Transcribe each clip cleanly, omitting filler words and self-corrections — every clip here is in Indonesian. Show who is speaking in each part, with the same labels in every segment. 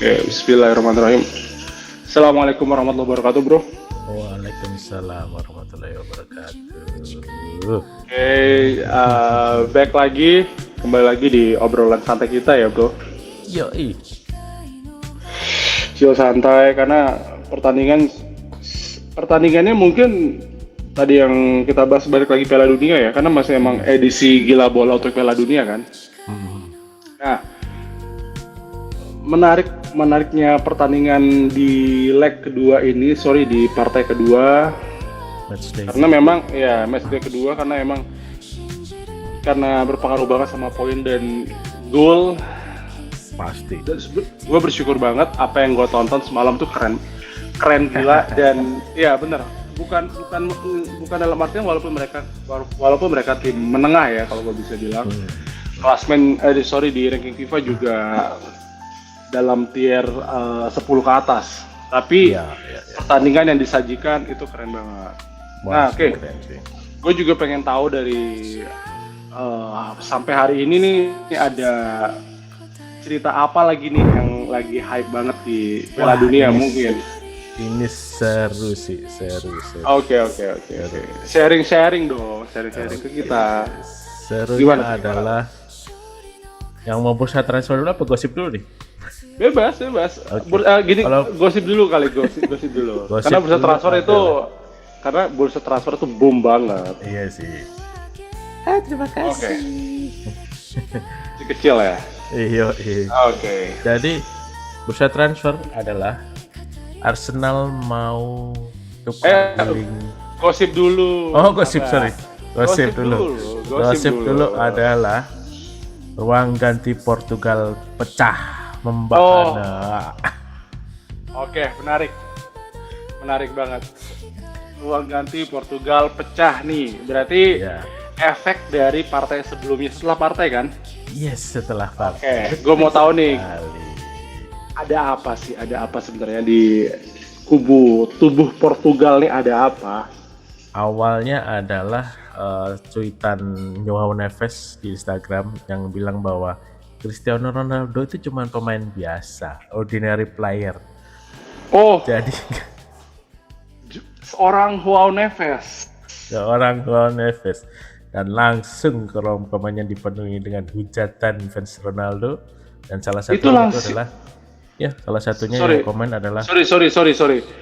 Speaker 1: Oke, bismillahirrahmanirrahim. Assalamualaikum warahmatullahi wabarakatuh, bro.
Speaker 2: Waalaikumsalam warahmatullahi wabarakatuh.
Speaker 1: Oke, back lagi, kembali lagi di obrolan santai kita ya, bro.
Speaker 2: Yoi.
Speaker 1: Chill santai karena pertandingannya mungkin tadi yang kita bahas balik lagi Piala Dunia ya, karena masih emang edisi gila bola untuk Piala Dunia kan. Nah, menariknya pertandingan di leg kedua ini, di partai kedua,
Speaker 2: Matchday.
Speaker 1: karena memang ya matchday kedua karena berpengaruh banget sama poin dan gol.
Speaker 2: Pasti.
Speaker 1: Dan gue bersyukur banget apa yang gue tonton semalam tuh keren gila. Dan ya bener, bukan dalam artian walaupun mereka tim menengah ya, kalau gue bisa bilang klasmen di ranking FIFA juga dalam tier 10 ke atas, tapi
Speaker 2: Ya.
Speaker 1: pertandingan yang disajikan itu keren banget. Nah, oke. Gue juga pengen tahu dari sampai hari ini nih ada cerita apa lagi nih yang lagi hype banget di Piala Dunia mungkin.
Speaker 2: Ini seru sih.
Speaker 1: Oke. Sharing dong ke kita.
Speaker 2: Serunya
Speaker 1: Gimana?
Speaker 2: adalah yang mau bursa transfer dulu apa gosip dulu nih?
Speaker 1: Bebas.
Speaker 2: Okay.
Speaker 1: Gosip dulu.
Speaker 2: Gosip
Speaker 1: Karena bursa
Speaker 2: dulu
Speaker 1: transfer itu boom banget.
Speaker 2: Iya sih.
Speaker 3: Terima kasih.
Speaker 1: Oke. Kecil ya.
Speaker 2: Iya.
Speaker 1: Oke.
Speaker 2: Jadi bursa transfer adalah Arsenal mau tukar guling.
Speaker 1: Gosip dulu.
Speaker 2: Oh, gosip,
Speaker 1: Sabar.
Speaker 2: sorry. Gosip dulu adalah ruang ganti Portugal pecah membahana.
Speaker 1: Oke, menarik banget. Ruang ganti Portugal pecah nih. Berarti
Speaker 2: Ya.
Speaker 1: efek dari partai sebelumnya, setelah partai kan?
Speaker 2: Yes, setelah
Speaker 1: Oke,
Speaker 2: partai.
Speaker 1: gue mau tahu nih,
Speaker 2: Kali.
Speaker 1: ada apa sebenarnya di tubuh Portugal nih, ada apa?
Speaker 2: Awalnya adalah cuitan Joao Neves di Instagram yang bilang bahwa Cristiano Ronaldo itu cuma pemain biasa, ordinary player.
Speaker 1: Oh,
Speaker 2: Jadi
Speaker 1: seorang Joao Neves.
Speaker 2: seorang Joao Neves, dan langsung ke ruang pemainnya dipenuhi dengan hujatan fans Ronaldo, dan salah satunya itu adalah salah satunya yang komen adalah
Speaker 1: Sorry.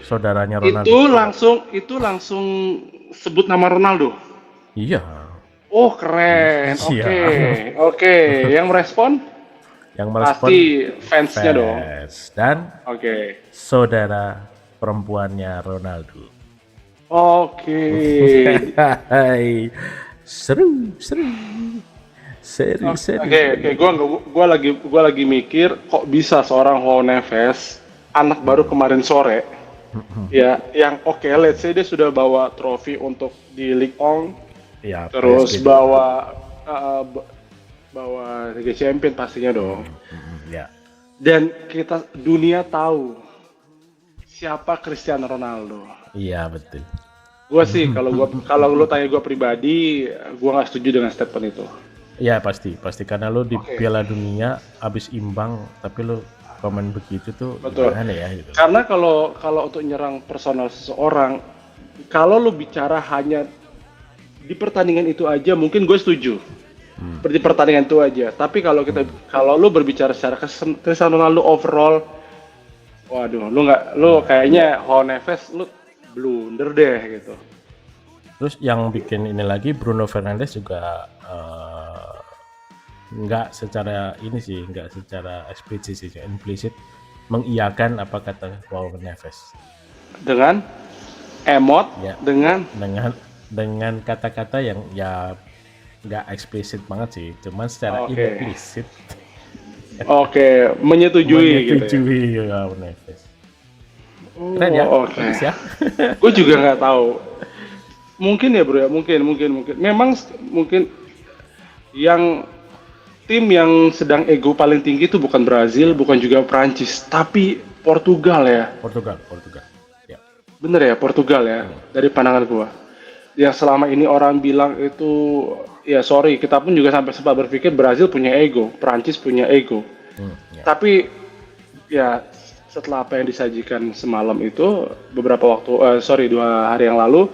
Speaker 2: saudaranya Ronaldo.
Speaker 1: Itu langsung sebut nama Ronaldo.
Speaker 2: Iya.
Speaker 1: Oh, keren.
Speaker 2: Iya.
Speaker 1: Oke. Yang merespon pasti fansnya dong.
Speaker 2: Dan
Speaker 1: Oke.
Speaker 2: saudara perempuannya Ronaldo.
Speaker 1: Oke.
Speaker 2: Hai. Seru.
Speaker 1: Oke. Gua lagi mikir kok bisa seorang Joao Neves, anak baru kemarin sore, ya, yang let's say dia sudah bawa trofi untuk di Ligue 1,
Speaker 2: Ya,
Speaker 1: terus
Speaker 2: PSG.
Speaker 1: bawa Liga Champion pastinya dong.
Speaker 2: Ya.
Speaker 1: Dan dunia tahu siapa Cristiano Ronaldo.
Speaker 2: Iya, betul.
Speaker 1: Gue sih kalau lu tanya gue pribadi, gue nggak setuju dengan statement itu.
Speaker 2: Ya, pasti karena lu di Piala Dunia abis imbang tapi lu komen begitu tuh
Speaker 1: Betul.
Speaker 2: gimana ya gitu.
Speaker 1: Karena kalau untuk nyerang personal seseorang, kalau lu bicara hanya di pertandingan itu aja, mungkin gue setuju. Di pertandingan itu aja. Tapi kalau lu berbicara secara Cristiano Ronaldo overall, waduh, lu kayaknya Joao Neves lu blunder deh gitu.
Speaker 2: Terus yang bikin ini lagi, Bruno Fernandes juga nggak secara eksplisit sih, implisit mengiyakan apa kata Joao Neves
Speaker 1: Dengan emot,
Speaker 2: ya, dengan kata-kata yang ya nggak eksplisit banget sih, cuman secara implisit
Speaker 1: menyetujui gitu.
Speaker 2: Joao Neves. Keren ya? Bagus ya.
Speaker 1: Gue juga nggak tahu. Mungkin ya bro ya, mungkin. Memang mungkin yang tim yang sedang ego paling tinggi itu bukan Brazil, bukan juga Prancis, tapi Portugal ya.
Speaker 2: Portugal. Ya.
Speaker 1: Bener ya, Portugal ya, dari pandangan gua. Yang selama ini orang bilang itu, ya sorry, kita pun juga sampai sempat berpikir Brazil punya ego, Prancis punya ego. Tapi ya setelah apa yang disajikan semalam itu beberapa waktu 2 hari yang lalu,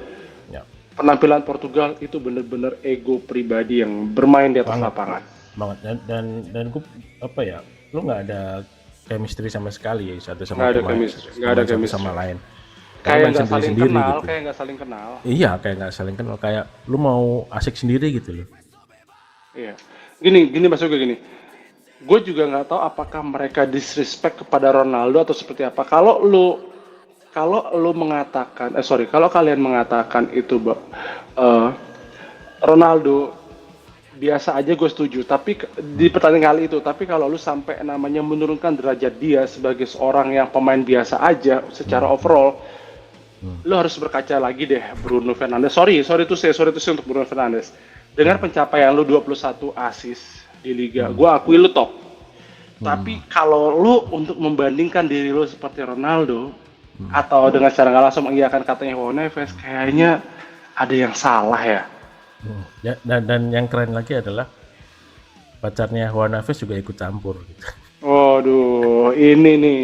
Speaker 2: Ya,
Speaker 1: penampilan Portugal itu bener-bener ego pribadi yang bermain di atas
Speaker 2: banget
Speaker 1: lapangan.
Speaker 2: banget dan gue apa ya, lu nggak ada chemistry sama sekali ya satu sama
Speaker 1: Nggak ada
Speaker 2: pemain
Speaker 1: chemistry, nggak ada
Speaker 2: satu
Speaker 1: chemistry.
Speaker 2: sama lain. Kayak
Speaker 1: Kayak
Speaker 2: main
Speaker 1: nggak saling
Speaker 2: sendiri-sendiri
Speaker 1: kenal,
Speaker 2: gitu.
Speaker 1: kayak nggak saling kenal.
Speaker 2: Iya, kayak nggak saling kenal, kayak lu mau asik sendiri gitu loh.
Speaker 1: Iya. Gini masuk ke gini. Gue juga nggak tahu apakah mereka disrespect kepada Ronaldo atau seperti apa. Kalau lu mengatakan, kalau kalian mengatakan itu, eh, Ronaldo biasa aja, gue setuju. Tapi di pertandingan kali itu, tapi kalau lu sampai namanya menurunkan derajat dia sebagai seorang yang pemain biasa aja secara overall, lu harus berkaca lagi deh Bruno Fernandes. Sorry to say untuk Bruno Fernandes. Dengan pencapaian lu 21 assist di liga, gue akui lu top. Tapi kalau lu untuk membandingkan diri lu seperti Ronaldo atau dengan secara nggak langsung mengiyakan katanya Joao Neves, kayaknya ada yang salah ya.
Speaker 2: Ya, dan yang keren lagi adalah pacarnya Juan Neves juga ikut campur gitu.
Speaker 1: Waduh, ini nih,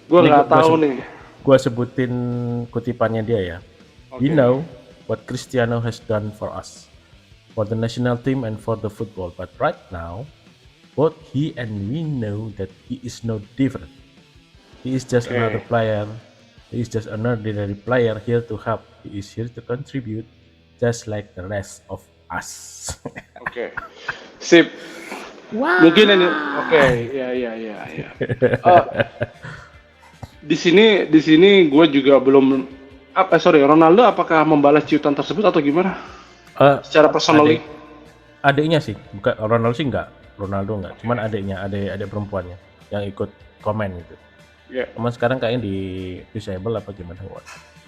Speaker 1: gue nggak tahu nih.
Speaker 2: Gua sebutin kutipannya dia ya. We know what Cristiano has done for us, for the national team and for the football. But right now, both he and we know that he is no different. He is just another player. He is just an ordinary player here to help. He is here to contribute, just like the rest of us.
Speaker 1: Oke. Sip. Mungkin ini ya. Di sini gue juga belum Ronaldo apakah membalas ciutan tersebut atau gimana? Secara personally.
Speaker 2: Adiknya sih, bukan Ronaldo sih enggak. Ronaldo enggak, cuman adik perempuannya yang ikut komen gitu.
Speaker 1: Yeah.
Speaker 2: Cuman sekarang kayaknya di disable apa gimana?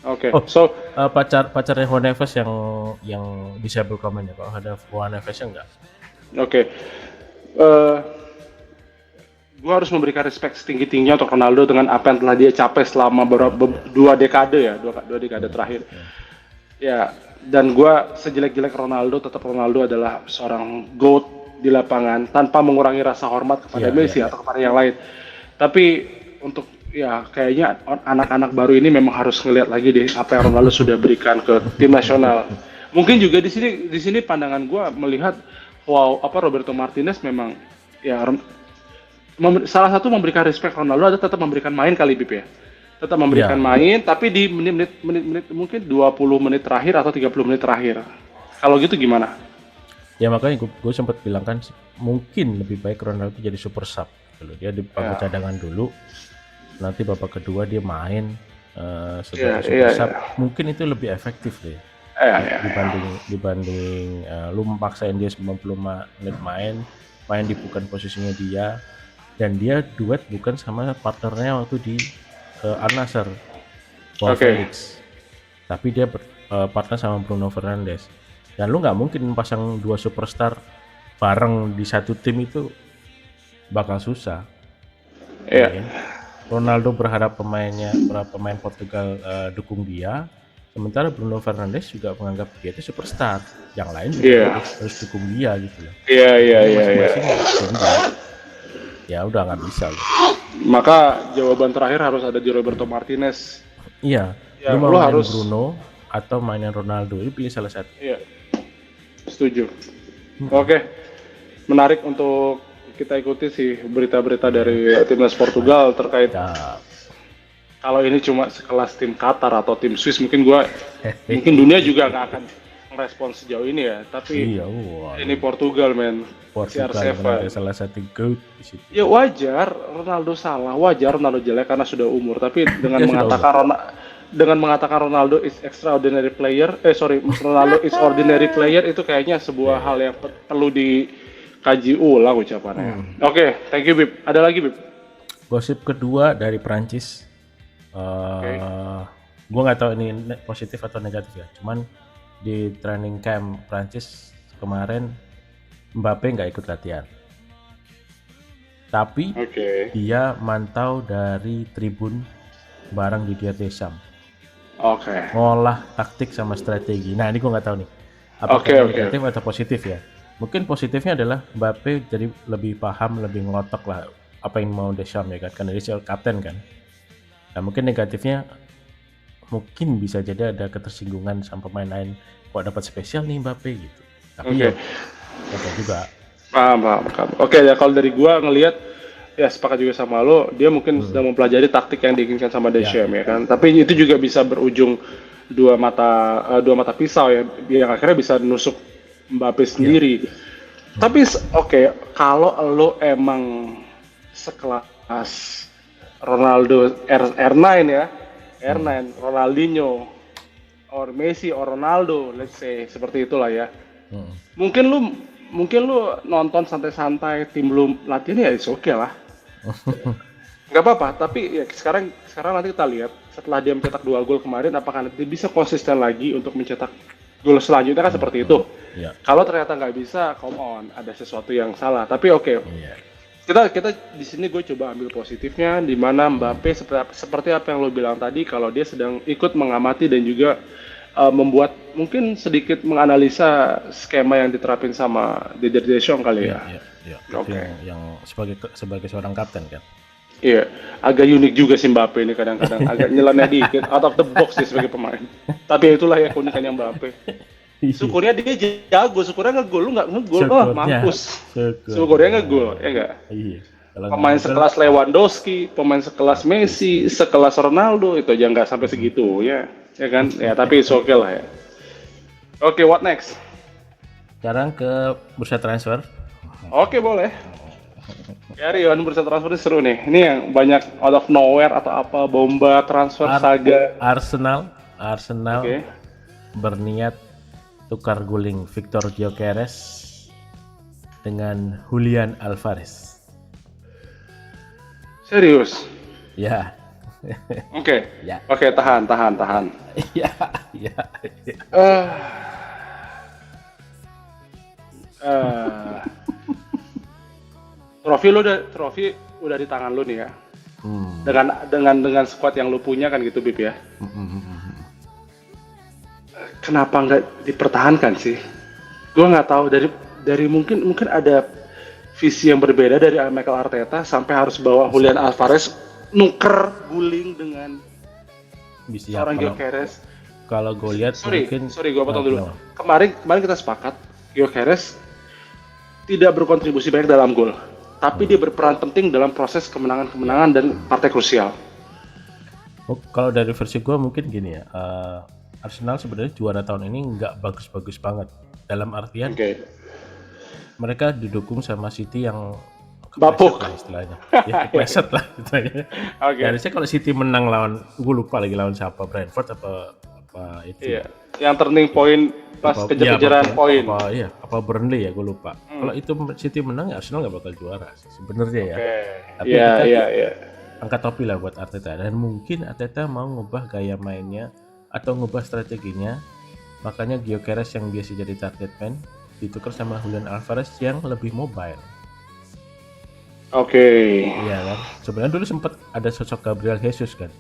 Speaker 1: Oke.
Speaker 2: So pacarnya Juan Neves yang disable komen ya. Kalau ada Juan Neves enggak.
Speaker 1: Oke. Gue harus memberikan respect setinggi-tingginya untuk Ronaldo dengan apa yang telah dia capai selama dua dekade terakhir. Ya, dan gue sejelek-jelek Ronaldo, tetap Ronaldo adalah seorang GOAT di lapangan tanpa mengurangi rasa hormat kepada Messi atau kepada yang lain. Tapi untuk kayaknya anak-anak baru ini memang harus ngelihat lagi deh apa yang Ronaldo sudah berikan ke tim nasional. Mungkin juga di sini pandangan gue melihat Roberto Martinez memang salah satu memberikan respect Ronaldo ada tetap memberikan main kali Bip ya. Tetap memberikan main tapi di menit mungkin 20 menit terakhir atau 30 menit terakhir. Kalau gitu gimana?
Speaker 2: Ya makanya gue sempat bilang kan mungkin lebih baik Ronaldo jadi super sub dulu. Dia dipakai cadangan dulu. Nanti babak kedua dia main sebagai super sub. Mungkin itu lebih efektif deh. Dibanding lu memaksain dia 90 menit main di bukan posisinya dia, dan dia duet bukan sama partnernya waktu di Al-Nassr, Felix, tapi dia partner sama Bruno Fernandes. Dan lu nggak mungkin pasang dua superstar bareng di satu tim, itu bakal susah. Ya. Ronaldo berharap pemain Portugal dukung dia. Sementara Bruno Fernandes juga menganggap dia itu superstar, yang lain juga harus dukung dia gitu loh.
Speaker 1: Iya.
Speaker 2: Ya udah nggak bisa loh.
Speaker 1: Maka jawaban terakhir harus ada di Roberto Martinez.
Speaker 2: Iya. Lu mau mainin Bruno atau mainin Ronaldo, lu pilih salah satu.
Speaker 1: Iya. Setuju. Oke. Menarik untuk kita ikuti sih berita-berita dari timnas Portugal terkait. Kalau ini cuma sekelas tim Qatar atau tim Swiss, mungkin dunia juga nggak akan merespons sejauh ini ya. Tapi ini Portugal, men.
Speaker 2: Portugal salah satu GOAT di situ. Ya
Speaker 1: wajar, Ronaldo salah, wajar Ronaldo jelek karena sudah umur. Tapi dengan mengatakan Ronaldo is extraordinary player, Ronaldo is ordinary player, itu kayaknya sebuah hal yang perlu dikaji ulang ucapannya. Oke, thank you Bib. Ada lagi Bib?
Speaker 2: Gosip kedua dari Prancis. Gue nggak tahu ini positif atau negatif ya. Cuman di training camp Prancis kemarin Mbappe nggak ikut latihan, tapi dia mantau dari tribun bareng Didier Deschamps. Ngolah taktik sama strategi. Nah ini gue nggak tahu nih apakah negatif atau positif ya. Mungkin positifnya adalah Mbappe jadi lebih paham, lebih ngotok lah apa yang mau Deschamps ya kan, karena dia selalu kapten kan. Nah mungkin negatifnya mungkin bisa jadi ada ketersinggungan sama pemain lain kok dapat spesial nih Mbappe gitu. Tapi
Speaker 1: Oke.
Speaker 2: ya ada juga.
Speaker 1: Paham. Oke, ya kalau dari gua ngelihat ya sepakat juga sama lo, dia mungkin sedang mempelajari taktik yang diinginkan sama Deschamps ya kan. Tapi itu juga bisa berujung dua mata pisau ya, yang akhirnya bisa nusuk Mbappe sendiri. Tapi oke, kalau lo emang sekelas Ronaldo R9 ya, R9, Ronaldinho, or Messi, or Ronaldo, let's say seperti itulah ya. Mungkin lu nonton santai-santai tim lu latihan ya oke lah. Nggak apa-apa, tapi ya sekarang nanti kita lihat setelah dia mencetak 2 gol kemarin apakah nanti bisa konsisten lagi untuk mencetak gol selanjutnya kan seperti itu.
Speaker 2: Iya.
Speaker 1: Kalau ternyata nggak bisa, come on, ada sesuatu yang salah. Tapi oke.
Speaker 2: Iya.
Speaker 1: Kita di sini gue coba ambil positifnya di mana Mbappe seperti apa yang lo bilang tadi, kalau dia sedang ikut mengamati dan juga membuat mungkin sedikit menganalisa skema yang diterapin sama Didier Deschamps kali ya.
Speaker 2: Iya.
Speaker 1: Oke.
Speaker 2: Yang sebagai seorang kapten kan.
Speaker 1: Iya, agak unik juga sih Mbappe ini kadang-kadang agak nyeleneh dikit out of the box sih sebagai pemain. Tapi itulah ya keunikannya Mbappe. Syukurnya dia jago, syukurnya ngegol, lu nggak ngegol, mampus. Syukurnya ngegol, ya nggak?
Speaker 2: Iya.
Speaker 1: Pemain sekelas Lewandowski, pemain sekelas Messi, sekelas Ronaldo itu aja nggak sampai segitu ya kan? Ya tapi it's okay lah ya. Oke, what next?
Speaker 2: Sekarang ke bursa transfer.
Speaker 1: Oke, boleh. Ya Rion, bursa transfer ini seru nih. Ini yang banyak out of nowhere atau apa, bomba transfer saga.
Speaker 2: Arsenal
Speaker 1: Oke.
Speaker 2: berniat tukar guling Victor Gyökeres dengan Julian Alvarez.
Speaker 1: Serius?
Speaker 2: Ya.
Speaker 1: Oke.
Speaker 2: Ya.
Speaker 1: Oke, tahan.
Speaker 2: Ya.
Speaker 1: Trofi udah di tangan lu nih ya. Dengan squad yang lu punya kan gitu Bib ya. Kenapa nggak dipertahankan sih? Gue nggak tahu dari mungkin ada visi yang berbeda dari Mikel Arteta sampai harus bawa Julian Alvarez nuker guling dengan seorang Gyökeres.
Speaker 2: Kalau gue lihat
Speaker 1: sorry gue potong dulu.
Speaker 2: no.
Speaker 1: Kemarin kita sepakat Gyökeres tidak berkontribusi banyak dalam gol, tapi dia berperan penting dalam proses kemenangan dan partai krusial.
Speaker 2: Kalau dari versi gue mungkin gini ya, Arsenal sebenarnya juara tahun ini nggak bagus-bagus banget. Dalam artian mereka didukung sama City yang
Speaker 1: bapuk
Speaker 2: lah istilahnya. Ya kepleset lah istilahnya. Harusnya kalau City menang lawan, gue lupa lagi lawan siapa, Brentford apa itu.
Speaker 1: Iya. Yang turning point pas kejar-kejaran poin.
Speaker 2: Apa Burnley ya, gue lupa. Kalau itu City menang ya Arsenal nggak bakal juara sih sebenarnya ya. Tapi
Speaker 1: iya.
Speaker 2: Angkat topi lah buat Arteta, dan mungkin Arteta mau ngubah gaya mainnya atau ngubah strateginya, makanya Gyökeres yang biasa jadi target man ditukar sama Julian Alvarez yang lebih mobile. Iya kan, sebenarnya dulu sempat ada sosok Gabriel Jesus kan.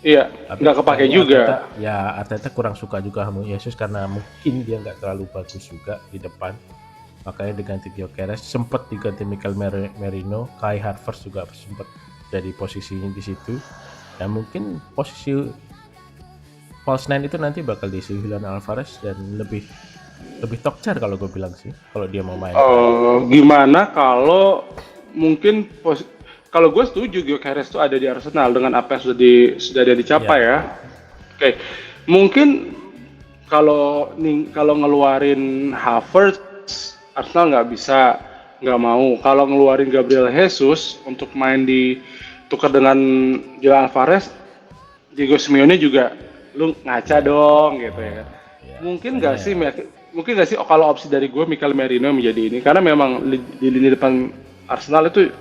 Speaker 1: Iya, nggak kepake juga.
Speaker 2: Arteta kurang suka juga sama Jesus karena mungkin dia nggak terlalu bagus juga di depan, makanya diganti Gyökeres. Sempat diganti Mikel Merino, Kai Havertz juga sempat jadi posisinya di situ, dan mungkin posisi false nine itu nanti bakal diisi Julian Alvarez dan lebih top tier kalau gue bilang sih, kalau dia mau main.
Speaker 1: Gimana kalau mungkin kalau gue setuju Gyökeres itu ada di Arsenal dengan apa yang sudah dia dicapai ya. Oke. Mungkin kalau ngeluarin Havertz, Arsenal nggak mau. Kalau ngeluarin Gabriel Jesus untuk main tukar dengan Julian Alvarez, Diego Simeone juga lu ngaca dong gitu ya. Mungkin nggak sih kalau opsi dari gue Mikel Merino menjadi ini, karena memang di lini depan Arsenal itu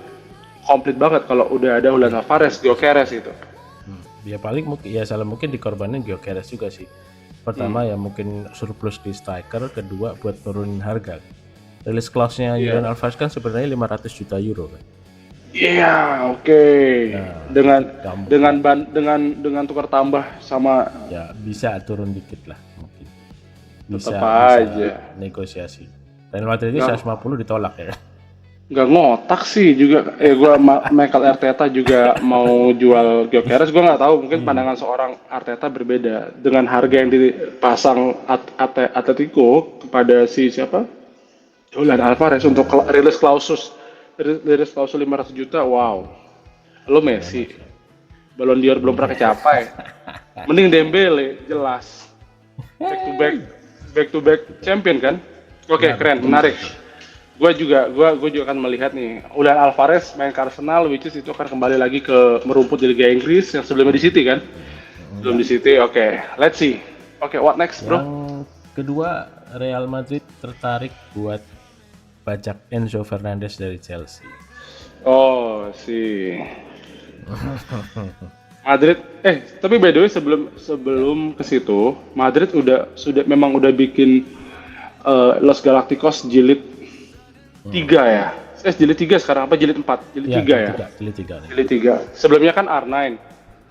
Speaker 1: komplit banget kalau udah ada Julian Alvarez, Gyökeres itu.
Speaker 2: Ya paling mungkin dikorbanin Gyökeres juga sih. Pertama ya mungkin surplus di striker, kedua buat turunin harga. Release clause-nya Julian Alvarez kan sebenarnya 500 juta euro kan.
Speaker 1: Iya, oke. Dengan tukar tambah sama
Speaker 2: ya bisa turun dikit lah mungkin. Bisa
Speaker 1: aja
Speaker 2: negosiasi. Dan Madrid itu 150 ditolak ya.
Speaker 1: nggak ngotak sih juga. Gua Michael Arteta juga mau jual Gyökeres, gua nggak tahu, mungkin pandangan seorang Arteta berbeda dengan harga yang dipasang Atletico kepada si siapa, Julian Alvarez untuk rilis klausul 500 juta. Wow, lo Messi Ballon d'Or belum pernah kecapai, mending Dembele jelas back to back champion kan. Oke, keren, menarik. Gue juga akan melihat nih, Julian Alvarez main ke Arsenal, which is itu akan kembali lagi ke merumput di Liga Inggris yang sebelumnya di City kan. Belum di City. Oke, let's see. Oke, what next, bro?
Speaker 2: Yang kedua, Real Madrid tertarik buat bajak Enzo Fernandez dari Chelsea.
Speaker 1: Oh, si Madrid. Tapi by the way, sebelum ke situ, Madrid memang udah bikin Los Galacticos jilid 3 ya. Jilid 3 sekarang apa jilid 4? Jilid 3 ya.
Speaker 2: Jilid 3.
Speaker 1: Jilid 3. Sebelumnya kan R9.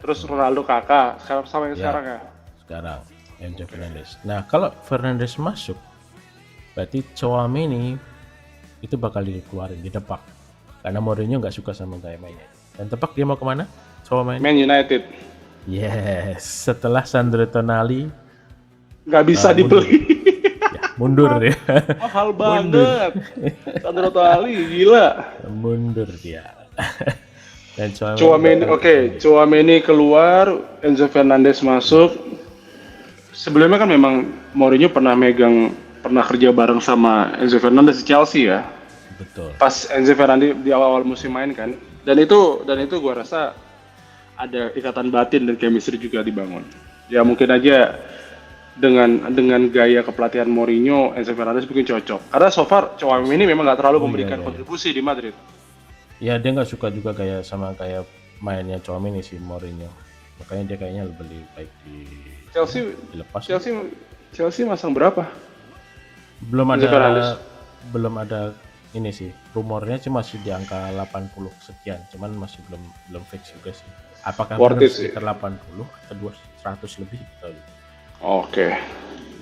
Speaker 1: Terus Ronaldo Kakak, sekarang sama yang sekarang ya.
Speaker 2: Sekarang Enzo Fernandez. Nah, kalau Fernandez masuk, berarti Tchouaméni itu bakal dikeluarin, didepak. Karena Mourinho nggak suka sama gaya mainnya. Dan tepak dia mau kemana? Tchouaméni.
Speaker 1: Man United.
Speaker 2: Yes, setelah Sandro Tonali
Speaker 1: Nggak bisa dibeli.
Speaker 2: mundur ya.
Speaker 1: Mahal banget. Sandro Tonali gila.
Speaker 2: Mundur dia. Dan
Speaker 1: Tchouaméni keluar, Enzo Fernandez masuk. Sebelumnya kan memang Mourinho pernah kerja bareng sama Enzo Fernandez di Chelsea ya.
Speaker 2: Betul.
Speaker 1: Pas Enzo Fernandez di awal-awal musim main kan. Dan itu gua rasa ada ikatan batin dan chemistry juga dibangun. Ya mungkin aja dengan gaya kepelatihan Mourinho, Enzo Fernandez mungkin cocok. Karena so far Tchouaméni memang nggak terlalu memberikan kontribusi di Madrid.
Speaker 2: Ya dia nggak suka juga kayak mainnya Tchouaméni si Mourinho. Makanya dia kayaknya lebih baik dilepas.
Speaker 1: Chelsea masang berapa?
Speaker 2: Belum ada ini sih. Rumornya sih masih di angka 80 sekian, cuman masih belum fix juga sih. Apakah benar sekitar 80 atau 100 lebih?
Speaker 1: Oke.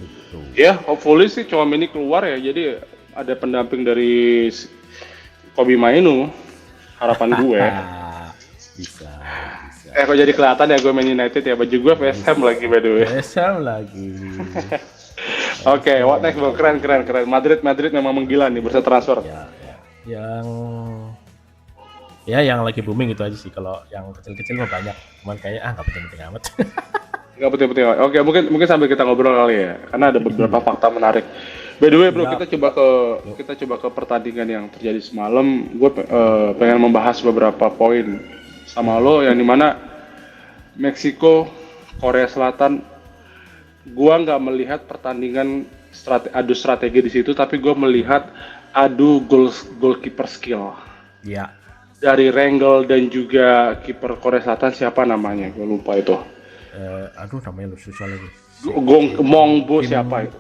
Speaker 2: Gitu.
Speaker 1: Ya, hopefully sih Tchouaméni keluar ya. Jadi ada pendamping dari Kobbie Mainoo. Harapan gue.
Speaker 2: Bisa.
Speaker 1: Kok jadi kelihatan ya gue Man United ya, baju gue West Ham lagi by the way.
Speaker 2: West Ham lagi.
Speaker 1: Oke, what next bro? Keren. Madrid memang menggila nih bursa transfer.
Speaker 2: Yang lagi booming itu aja sih. Kalau yang kecil-kecil mah banyak, cuman kayak nggak penting-penting amat.
Speaker 1: Nggak penting-penting. Oke, mungkin sambil kita ngobrol kali ya, karena ada beberapa fakta menarik. By the way bro, kita coba ke pertandingan yang terjadi semalam. Gue pengen membahas beberapa poin sama lo, yang dimana Meksiko, Korea Selatan. Gua nggak melihat pertandingan adu strategi di situ, tapi gue melihat adu goalkeeper skill.
Speaker 2: Iya.
Speaker 1: Dari Rangel dan juga kiper Korea Selatan, siapa namanya? Gue lupa itu.
Speaker 2: Namanya lu susah lagi.
Speaker 1: Mongbo siapa itu?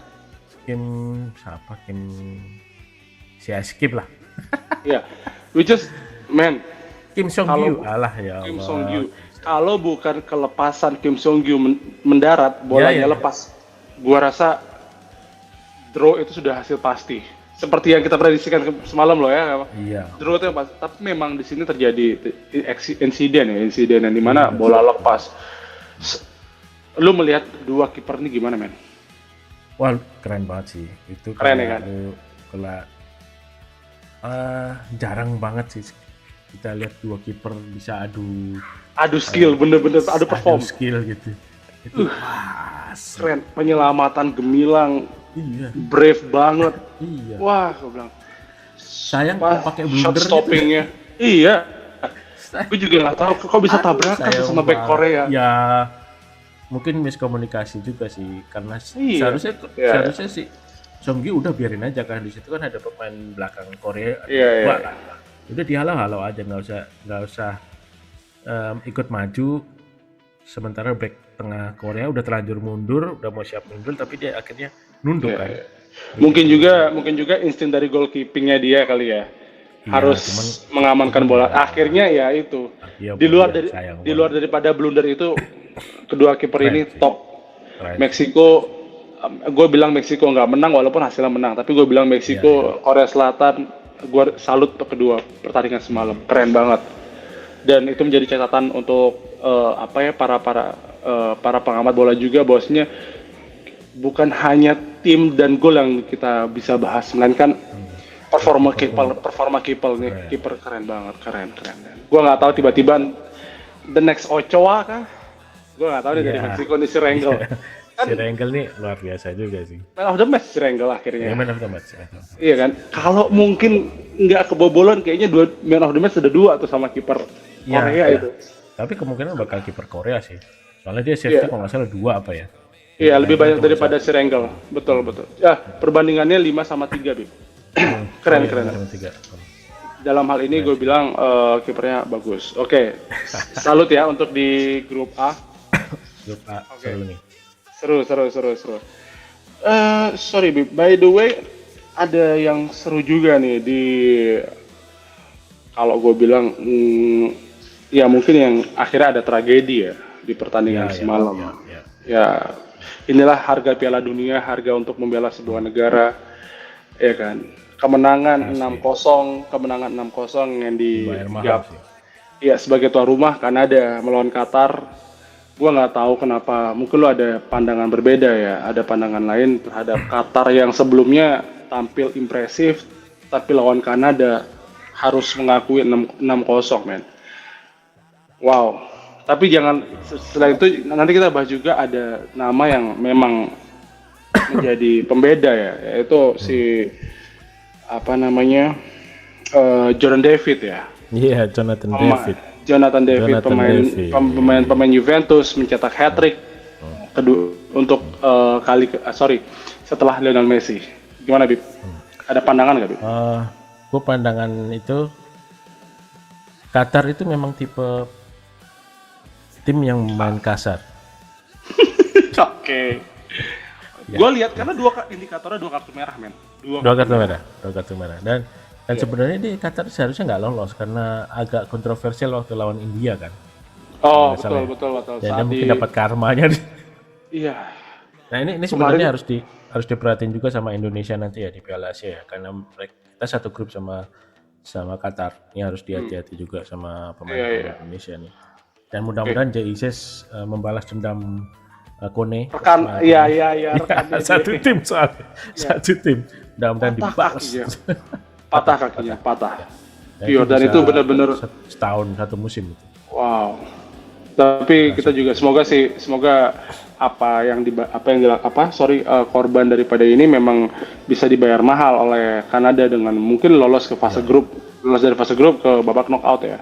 Speaker 2: Skip lah.
Speaker 1: Iya. Which is
Speaker 2: Kim Song-gyu. Alah ya Allah.
Speaker 1: Kim Song-gyu. Kalau bukan kelepasan Kim Song-gyu mendarat, bolanya lepas. Gua rasa draw itu sudah hasil pasti. Seperti yang kita prediksikan semalam loh ya.
Speaker 2: Iya.
Speaker 1: Draw itu yang pasti. Tapi memang di sini terjadi insiden yang dimana bola lepas. Lu melihat dua kiper ini gimana, men?
Speaker 2: Wah, keren banget sih. Itu
Speaker 1: keren ya kan?
Speaker 2: Jarang banget sih kita lihat dua kiper bisa adu
Speaker 1: skill, bener-bener adu perform.
Speaker 2: Adu skill gitu. Itu
Speaker 1: keren, penyelamatan gemilang.
Speaker 2: Iya.
Speaker 1: Brave banget.
Speaker 2: Iya.
Speaker 1: Wah, gue bilang.
Speaker 2: Sayang pakai blunder.
Speaker 1: Shot stoppingnya. Gitu. Iya. Gue juga nggak tahu kok bisa tabrakan sama back Korea.
Speaker 2: Ya, mungkin miskomunikasi juga sih, karena seharusnya sih Song-gyu udah biarin aja kan, di situ kan ada pemain belakang Korea.
Speaker 1: Iya.
Speaker 2: Udah dihalau-halau aja, nggak usah ikut maju. Sementara back tengah Korea udah terlanjur mundur, udah mau siap mundur, tapi dia akhirnya nunduk kan.
Speaker 1: Mungkin juga insting dari goalkeepingnya dia kali ya. Harus mengamankan bola. Akhirnya ya itu. Di luar daripada blunder itu, kedua kiper ini top. Meksiko, gue bilang Meksiko nggak menang walaupun hasilnya menang, tapi gue bilang Meksiko, Korea Selatan Gua salut untuk kedua pertandingan semalam, keren banget. Dan itu menjadi catatan untuk para pengamat bola juga, bahwasanya bukan hanya tim dan gol yang kita bisa bahas, melainkan performa kiper nih, kiper keren banget, keren. Gua nggak tahu tiba-tiba the next Ochoa kah? Gua nggak tahu nih dari Meksiko nih si Rengel.
Speaker 2: Si Rengel nih luar biasa juga sih.
Speaker 1: Man of the match si Rengel akhirnya.
Speaker 2: Ya, man of the match.
Speaker 1: Iya kan? Kalau mungkin nggak kebobolan, kayaknya man of the match sudah 2 tuh sama kiper Korea itu.
Speaker 2: Tapi kemungkinan bakal kiper Korea sih. Soalnya dia safety kalau nggak salah 2 apa ya?
Speaker 1: Iya, lebih banyak daripada si Rengel. Betul. Ya, perbandingannya 5-3, Bib. Keren.
Speaker 2: 5-3.
Speaker 1: Dalam hal ini gue bilang kipernya bagus. Oke. Salut ya untuk di grup A.
Speaker 2: Grup A seru nih.
Speaker 1: Seru. Sorry, Bib. By the way, ada yang seru juga nih di, kalau gue bilang ya mungkin yang akhirnya ada tragedi ya di pertandingan semalam. Ya, inilah harga Piala Dunia, harga untuk membela sebuah negara, ya kan. Kemenangan 6-0 yang dijawab. Iya, sebagai tuan rumah Kanada melawan Qatar. Gua nggak tahu kenapa, mungkin lo ada pandangan berbeda ya, ada pandangan lain terhadap Qatar yang sebelumnya tampil impresif, tapi lawan Kanada harus mengakui 6-0, men. Wow. Tapi jangan, setelah itu nanti kita bahas juga ada nama yang memang menjadi pembeda ya, yaitu si Jordan David ya.
Speaker 2: Iya, Jonathan David,
Speaker 1: pemain Juventus, mencetak hat-trick kedua untuk setelah Lionel Messi. Gimana, Bib? Ada pandangan nggak, Bib?
Speaker 2: Gue pandangan itu Qatar itu memang tipe tim yang main kasar.
Speaker 1: Oke. Gue lihat karena indikatornya 2 kartu merah, men. 2
Speaker 2: kartu merah. Dan sebenarnya di Qatar seharusnya nggak lolos karena agak kontroversial waktu lawan India kan.
Speaker 1: Oh, betul.
Speaker 2: Dan mungkin dapat karmanya.
Speaker 1: Iya.
Speaker 2: Nah, ini sebenarnya harus diperhatiin juga sama Indonesia nanti ya di Piala Asia ya, karena kita satu grup sama Qatar. Ini harus hati-hati juga sama pemain Indonesia nih. Dan mudah-mudahan JICS membalas dendam Kone.
Speaker 1: Rekan, iya.
Speaker 2: Satu tim soalnya. Satu tim. Mudah-mudahan dibalas.
Speaker 1: Patah kakinya. Pure, dan itu benar-benar
Speaker 2: setahun satu musim itu.
Speaker 1: Wow. Tapi kita juga semoga korban daripada ini memang bisa dibayar mahal oleh Kanada dengan mungkin lolos dari fase grup ke babak knockout ya.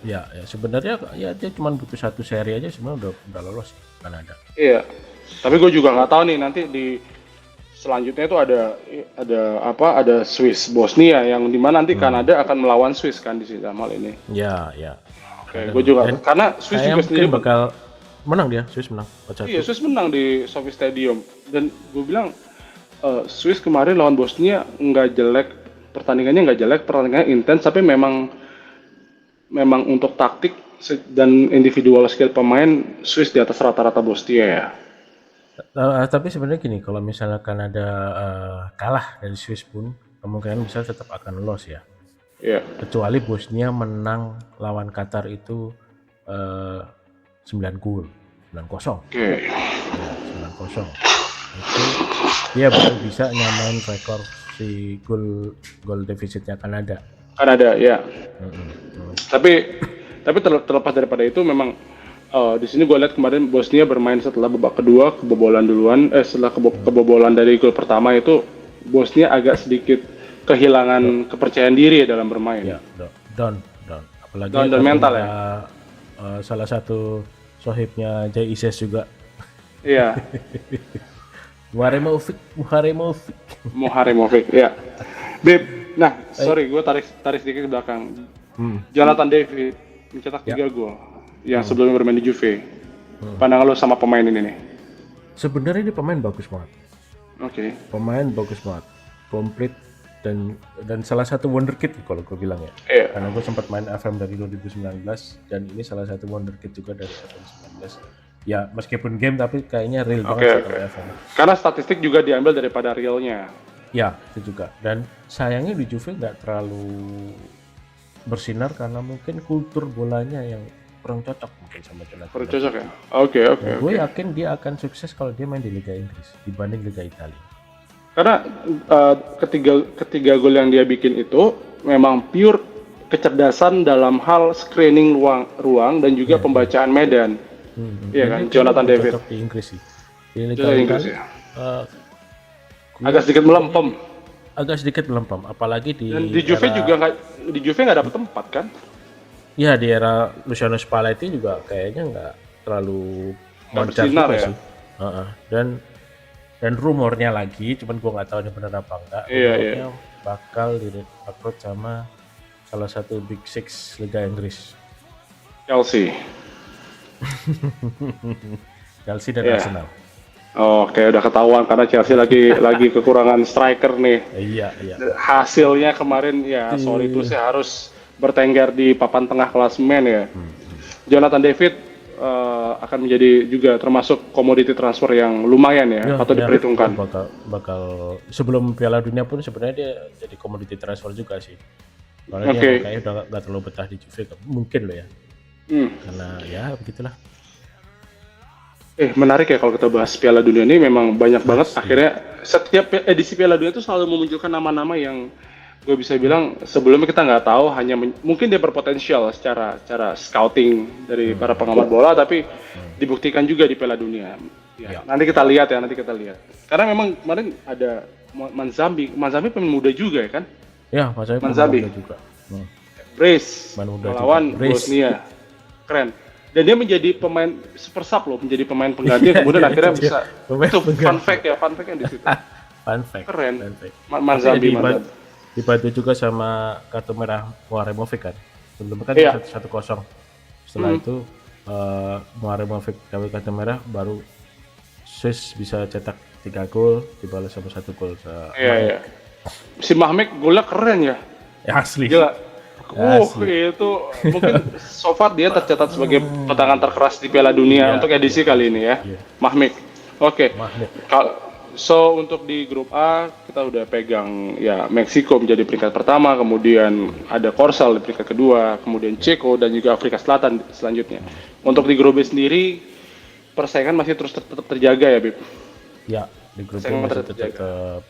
Speaker 2: Ya sebenarnya ya dia cuma butuh satu seri aja sebenarnya udah lolos Kanada.
Speaker 1: Iya. Tapi gue juga nggak tahu nih nanti di selanjutnya itu ada Swiss Bosnia yang dimana nanti Kanada akan melawan Swiss kan di dalam hal ini.
Speaker 2: Ya.
Speaker 1: Oke, gue juga karena Swiss juga sendiri
Speaker 2: bakal menang dia, Swiss menang.
Speaker 1: Iya, Swiss menang di Sophie Stadium dan gue bilang Swiss kemarin lawan Bosnia pertandingannya intens, tapi memang untuk taktik dan individual skill pemain Swiss di atas rata-rata Bosnia ya.
Speaker 2: Tapi sebenarnya gini, kalau misalnya Kanada kalah dari Swiss pun kemungkinan bisa tetap akan lolos ya.
Speaker 1: Iya.
Speaker 2: Kecuali Bosnia menang lawan Qatar itu 9 gol, 9-0.
Speaker 1: Oke.
Speaker 2: Ya, 9-0. Itu dia baru bisa nyamain rekor si gol defisitnya Kanada.
Speaker 1: Ya. Tapi terlepas daripada itu memang di sini gue lihat kemarin Bosnia bermain setelah babak kedua kebobolan duluan. Setelah kebobolan dari gol pertama itu Bosnia agak sedikit kehilangan kepercayaan diri dalam bermain.
Speaker 2: Ya, down. Apalagi
Speaker 1: down mental ya.
Speaker 2: Salah satu sohibnya JICS juga.
Speaker 1: Iya. Muharemovic, ya. Beb, nah, sorry, gue tarik sedikit ke belakang. Jonathan David mencetak 3 gol yang sebelumnya bermain di Juve. Pandangan lo sama pemain ini nih?
Speaker 2: Sebenarnya dia pemain bagus banget.
Speaker 1: Oke.
Speaker 2: Pemain bagus banget, komplit dan salah satu wonderkid kalau gue bilang ya.
Speaker 1: Iya.
Speaker 2: Karena gue sempat main FM dari 2019 dan ini salah satu wonderkid juga dari FM 19. Ya meskipun game tapi kayaknya real banget kalau FM.
Speaker 1: Karena statistik juga diambil daripada realnya.
Speaker 2: Ya, itu juga. Dan sayangnya di Juve nggak terlalu bersinar karena mungkin kultur bolanya yang kurang cocok mungkin sama Jonathan
Speaker 1: Baru
Speaker 2: David.
Speaker 1: cocok ya. Oke.
Speaker 2: Dan gue yakin dia akan sukses kalau dia main di Liga Inggris dibanding Liga Italia.
Speaker 1: Karena ketiga gol yang dia bikin itu memang pure kecerdasan dalam hal screening ruang dan juga pembacaan medan. Iya kan,
Speaker 2: Dan
Speaker 1: Jonathan
Speaker 2: dia
Speaker 1: David.
Speaker 2: cocok di Inggris sih. Di Liga
Speaker 1: Jonathan Inggris
Speaker 2: Italia
Speaker 1: ya. Agak sedikit melempem.
Speaker 2: agak sedikit melempem, apalagi di
Speaker 1: Dan di Juve juga nggak dapat tempat kan?
Speaker 2: ya di era Luciano Spalletti juga kayaknya nggak terlalu moncar
Speaker 1: bersinar
Speaker 2: juga
Speaker 1: ya?
Speaker 2: sih. Dan rumornya lagi, cuman gua nggak tahu ini benar apa enggak.
Speaker 1: Iya,
Speaker 2: Rumornya bakal direkrut sama salah satu Big Six Liga Inggris,
Speaker 1: Chelsea.
Speaker 2: Chelsea dan
Speaker 1: Iya.
Speaker 2: Arsenal.
Speaker 1: Oke, udah ketahuan karena Chelsea lagi kekurangan striker nih.
Speaker 2: Iya.
Speaker 1: Hasilnya kemarin ya sorry itu sih harus bertengger di papan tengah klasemen ya. Jonathan David akan menjadi juga termasuk komoditi transfer yang lumayan ya, patut diperhitungkan.
Speaker 2: Bakal sebelum Piala Dunia pun sebenarnya dia jadi komoditi transfer juga sih. Karena
Speaker 1: Oke.
Speaker 2: dia kayaknya udah nggak terlalu betah di Juve, mungkin loh ya. Karena ya begitulah.
Speaker 1: Menarik ya kalau kita bahas Piala Dunia ini, memang banyak banget akhirnya setiap edisi Piala Dunia itu selalu memunculkan nama-nama yang gue bisa bilang sebelumnya kita nggak tahu, hanya mungkin dia berpotensial secara scouting dari para pengamat bola, tapi dibuktikan juga di Piala Dunia. Ya. Nanti kita lihat. Karena memang kemarin ada Manzambi pemain muda juga ya kan?
Speaker 2: Ya, maksudnya
Speaker 1: Manzambi
Speaker 2: juga.
Speaker 1: Brace
Speaker 2: Pemain muda
Speaker 1: melawan
Speaker 2: juga. Brace.
Speaker 1: Bosnia, keren. Dan dia menjadi pemain super sub loh, menjadi pemain pengganti kemudian akhirnya bisa.
Speaker 2: Pemain
Speaker 1: Itu
Speaker 2: pengganti.
Speaker 1: fun fact yang di situ.
Speaker 2: Fun fact.
Speaker 1: Keren.
Speaker 2: Fun fact.
Speaker 1: Manzambi.
Speaker 2: Dibantu juga sama kartu merah Muaremovic kan. Sebelumnya kan
Speaker 1: Iya.
Speaker 2: 1-0. Setelah itu Muaremovic dapat kartu merah, baru Swiss bisa cetak 3 gol dibalas sama 1 gol.
Speaker 1: Iya. Si Mahmek golnya keren ya.
Speaker 2: Ya asli.
Speaker 1: Gila. Itu mungkin so far dia tercatat sebagai tendangan terkeras di Piala Dunia untuk edisi kali ini ya. Mahmek. Oke. So untuk di grup A kita udah pegang ya Meksiko menjadi peringkat pertama, kemudian ada Korsel di peringkat kedua, kemudian Ceko dan juga Afrika Selatan selanjutnya. Untuk di grup B sendiri persaingan masih terus tetap terjaga ya, Bib.
Speaker 2: Ya, di grup B masih tetap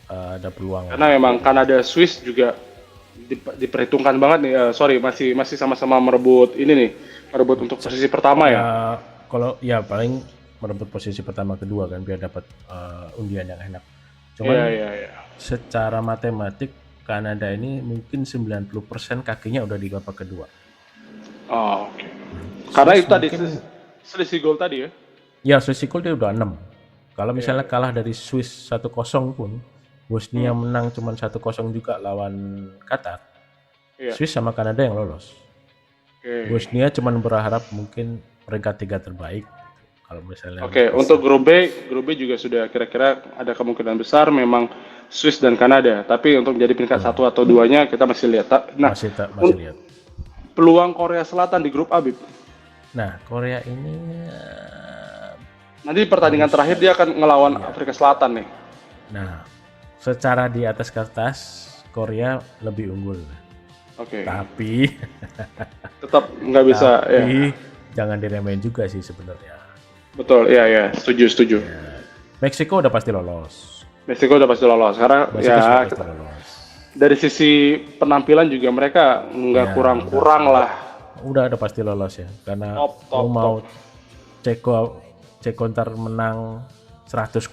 Speaker 2: ada peluang.
Speaker 1: Karena memang Kanada Swiss juga diperhitungkan banget nih. Masih sama-sama merebut untuk posisi pertama ya.
Speaker 2: Kalau ya paling merebut posisi pertama kedua kan biar dapat undian yang enak. Cuman secara matematik Kanada ini mungkin 90% kakinya udah di babak kedua.
Speaker 1: Oh, oke. Karena itu tadi selisih gol tadi ya.
Speaker 2: Ya, selisih gol dia udah 6. Kalau misalnya kalah dari Swiss 1-0 pun, Bosnia menang cuma 1-0 juga lawan Qatar. Swiss sama Kanada yang lolos. Bosnia cuma berharap mungkin peringkat 3 terbaik. Kalau misalnya
Speaker 1: untuk grup B juga sudah kira-kira ada kemungkinan besar memang Swiss dan Kanada. Tapi untuk menjadi peringkat 1 atau 2-nya kita masih lihat. Nah,
Speaker 2: masih lihat.
Speaker 1: Peluang Korea Selatan di grup A, Bib.
Speaker 2: Nah, Korea ini
Speaker 1: nanti pertandingan terakhir dia akan ngelawan Afrika Selatan nih.
Speaker 2: Nah, secara di atas kertas Korea lebih unggul. Tapi
Speaker 1: tetap nggak bisa.
Speaker 2: Tapi jangan diremehin juga sih sebenarnya.
Speaker 1: Betul, iya, setuju.
Speaker 2: Ya. Meksiko udah pasti lolos.
Speaker 1: Karena dari sisi penampilan juga mereka nggak kurang lah.
Speaker 2: Udah pasti lolos ya, karena mau Ceko ntar menang 100-0,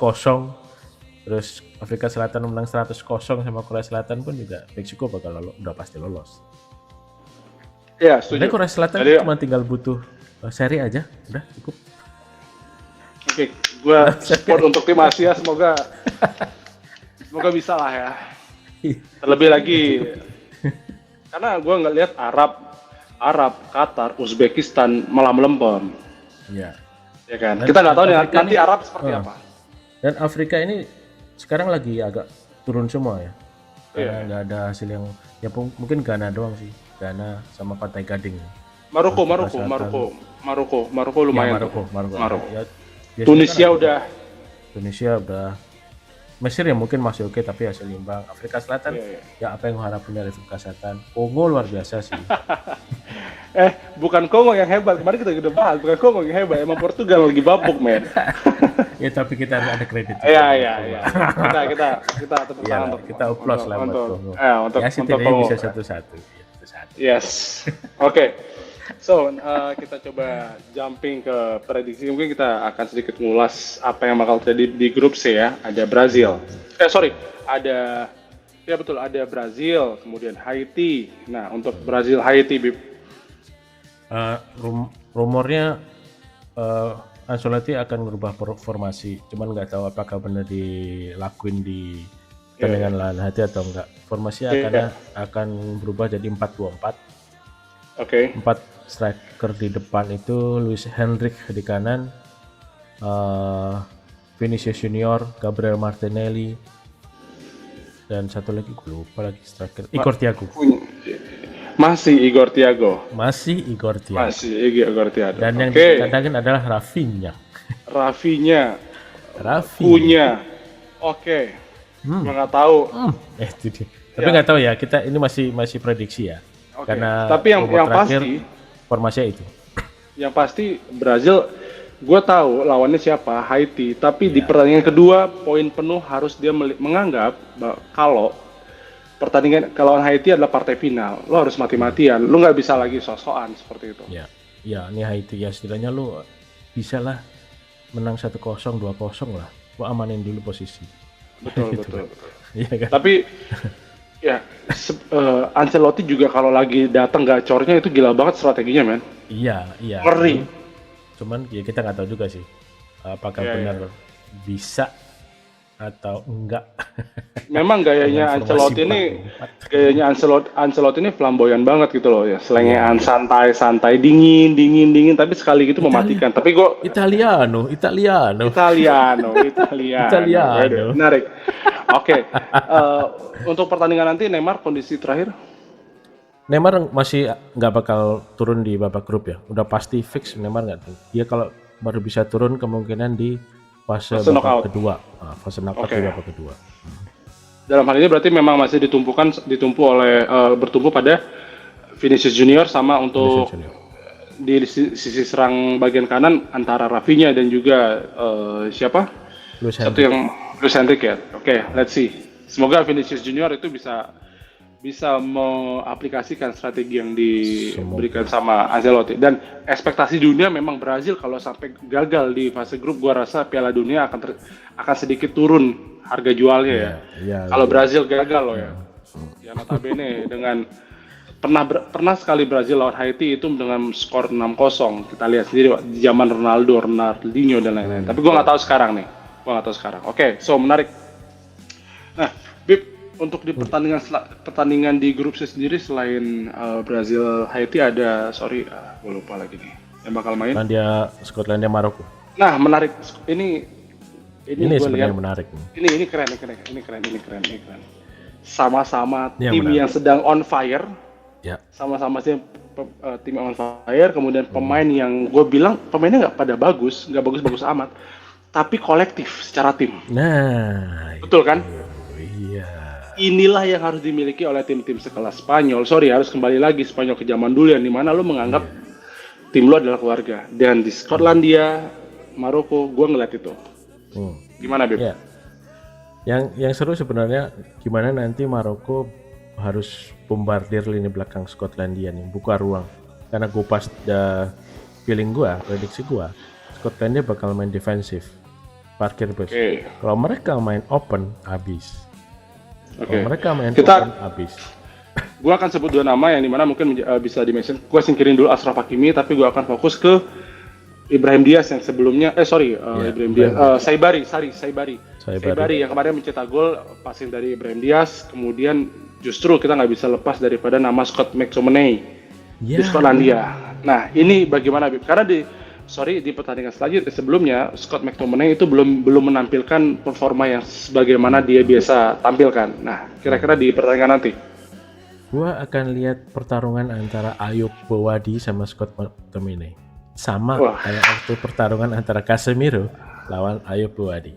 Speaker 2: terus Afrika Selatan menang 100-0 sama Korea Selatan pun juga Meksiko bakal udah pasti lolos.
Speaker 1: Iya, setuju.
Speaker 2: Jadi Korea Selatan cuma tinggal butuh seri aja, udah cukup.
Speaker 1: Oke, gue support untuk tim Asia, semoga bisa lah ya. Terlebih lagi karena gue nggak lihat Arab, Qatar, Uzbekistan malah melempem.
Speaker 2: Iya.
Speaker 1: Ya kan. Kita nggak tahu nanti Arab seperti apa.
Speaker 2: Dan Afrika ini sekarang lagi agak turun semua ya. Karena nggak ada hasil yang ya mungkin Ghana doang sih. Ghana sama Pantai Gading.
Speaker 1: Maroko lumayan.
Speaker 2: Ya, Maroko.
Speaker 1: Ya, Tunisia udah.
Speaker 2: Mesir ya mungkin masih oke tapi hasil imbang. Afrika Selatan
Speaker 1: Iya.
Speaker 2: ya apa yang harapin dari Afrika Selatan. Kongo luar biasa sih.
Speaker 1: Bukan Kongo yang hebat. Kemarin kita udah bahas, bukan Kongo yang hebat. Emang Portugal lagi bapuk, men.
Speaker 2: Ya tapi kita harus ada kredit.
Speaker 1: Iya. Kita tepuk
Speaker 2: Iya,
Speaker 1: tangan untuk
Speaker 2: kita applause lah buat Kongo.
Speaker 1: untuk
Speaker 2: Ya
Speaker 1: untuk
Speaker 2: setidaknya
Speaker 1: Kongo.
Speaker 2: bisa satu-satu. Ya, satu-satu.
Speaker 1: Yes. Oke. So, kita coba jumping ke prediksi. Mungkin kita akan sedikit ngulas apa yang bakal terjadi di grup C ya. Ada Brazil. Ada ya betul, ada Brazil, kemudian Haiti. Nah, untuk Brazil Haiti, Bib.
Speaker 2: Rumornya Ancelotti akan merubah formasi, cuman nggak tahu apakah benar dilakuin di pertandingan lawan hati atau enggak. Formasi akan berubah jadi 4-2-4.
Speaker 1: Oke.
Speaker 2: 4 striker di depan itu Luis Henrique di kanan, Vinicius Junior, Gabriel Martinelli, dan satu lagi gue lupa lagi striker Igor Thiago.
Speaker 1: Masih Igor Thiago.
Speaker 2: Dan yang dikatakan adalah Rafinha.
Speaker 1: Punya. Oke. Gua nggak tahu.
Speaker 2: Itu dia. Tapi nggak tahu ya, kita ini masih prediksi ya.
Speaker 1: Oke.
Speaker 2: Karena
Speaker 1: tapi yang pasti
Speaker 2: formasinya itu.
Speaker 1: Yang pasti Brazil, gue tahu lawannya siapa, Haiti. Tapi di pertandingan kedua, poin penuh harus dia menganggap kalau pertandingan kalau Haiti adalah partai final, lo harus mati-matian, lo nggak bisa lagi sok-sokan seperti itu.
Speaker 2: Ya, ini Haiti ya setidaknya lo bisa lah menang 1-0, 2-0 lah, lo amanin dulu posisi.
Speaker 1: Betul.
Speaker 2: Iya kan?
Speaker 1: Tapi ya Ancelotti juga kalau lagi datang gacornya itu gila banget strateginya, men.
Speaker 2: Iya.
Speaker 1: Ngeri.
Speaker 2: Cuman ya kita nggak tahu juga sih apakah benar bisa atau enggak.
Speaker 1: Memang gayanya Ancelotti ini flamboyan banget gitu loh ya, selengean, santai, dingin, tapi sekali gitu mematikan. Tapi gue
Speaker 2: Italiano.
Speaker 1: Menarik. Oke. Untuk pertandingan nanti Neymar kondisi terakhir?
Speaker 2: Neymar masih nggak bakal turun di babak grup ya. Udah pasti fix Neymar nggak turun. Dia kalau baru bisa turun kemungkinan di fase babak kedua. Fase knockout di babak kedua.
Speaker 1: Dalam hal ini berarti memang masih bertumpu pada Vinicius Junior sama untuk di sisi serang bagian kanan antara Rafinha dan juga siapa? Luis Henrique ya. Oke, let's see. Semoga Vinicius Junior itu bisa mengaplikasikan strategi yang diberikan sama Ancelotti. Dan ekspektasi dunia memang Brazil kalau sampai gagal di fase grup, gua rasa Piala Dunia akan sedikit turun harga jualnya ya. Kalau Brazil gagal loh ya. Ya notabene dengan pernah sekali Brazil lawan Haiti itu dengan skor 6-0. Kita lihat sendiri di zaman Ronaldinho dan lain-lain. Tapi gua nggak tahu sekarang nih. Oke, so menarik. Nah, Bib, untuk di pertandingan di grup C sendiri selain Brazil Haiti ada gue lupa lagi nih yang bakal main.
Speaker 2: Skotlandia Maroko.
Speaker 1: Nah, menarik. Ini
Speaker 2: sebenarnya menarik.
Speaker 1: Ini keren. Sama-sama tim yang sedang on fire.
Speaker 2: Ya.
Speaker 1: Sama-sama tim on fire. Kemudian pemain yang gue bilang pemainnya nggak bagus amat. Tapi kolektif secara tim.
Speaker 2: Nah.
Speaker 1: Betul kan?
Speaker 2: Iya.
Speaker 1: Inilah yang harus dimiliki oleh tim-tim sekelas Spanyol. Harus kembali lagi Spanyol ke zaman dulu yang dimana lo menganggap tim lo adalah keluarga. Dan di Skotlandia, Maroko, gue ngeliat itu. Gimana, Beb?
Speaker 2: Ya. Yang seru sebenarnya gimana nanti Maroko harus bombardir lini belakang Skotlandia nih, buka ruang. Karena gue prediksi gue, Skotlandia bakal main defensif, parkir bus. Kalau mereka main open, habis. Kalau mereka main open, habis.
Speaker 1: Gue akan sebut dua nama yang dimana mungkin bisa di-mention. Gue singkirin dulu Achraf Hakimi, tapi gue akan fokus ke Ibrahim Diaz yang sebelumnya, Saibari yang kemarin mencetak gol, passing dari Ibrahim Diaz. Kemudian justru kita nggak bisa lepas daripada nama Scott McTominay di Skotlandia. Nah, ini bagaimana, Bib? Karena di pertandingan sebelumnya Scott McTominay itu belum menampilkan performa yang sebagaimana dia biasa tampilkan. Nah, kira-kira di pertandingan nanti
Speaker 2: gua akan lihat pertarungan antara Ayub Bowadi sama Scott McTominay. Sama kayak waktu pertarungan antara Casemiro lawan Ayub Bowadi.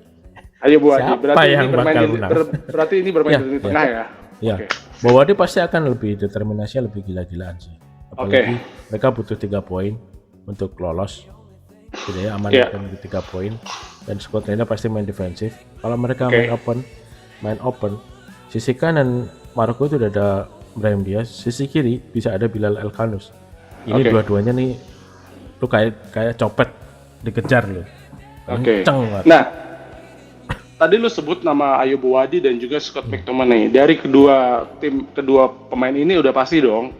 Speaker 1: Ayo Bu Adi,
Speaker 2: Siapa
Speaker 1: berarti
Speaker 2: yang
Speaker 1: ini bermain
Speaker 2: bakal
Speaker 1: di,
Speaker 2: menang?
Speaker 1: berarti ini bermain
Speaker 2: Ya,
Speaker 1: di
Speaker 2: ya.
Speaker 1: tengah ya.
Speaker 2: Ya,
Speaker 1: Oke.
Speaker 2: Bawadi pasti akan lebih determinasinya lebih gila-gilaan sih. Apalagi mereka butuh 3 poin untuk lolos. Gitu ya, amankan 3 poin. Dan Scotland pasti main defensif. Kalau mereka main open, sisi kanan Maroko itu udah ada Brahim Diaz, sisi kiri bisa ada Bilal Elkhanous. Ini dua-duanya nih, lu kayak copet dikejar lu. Kenceng banget.
Speaker 1: Nah, tadi lu sebut nama Ayo Bowadi dan juga Scott McTominay. Dari kedua pemain ini udah pasti dong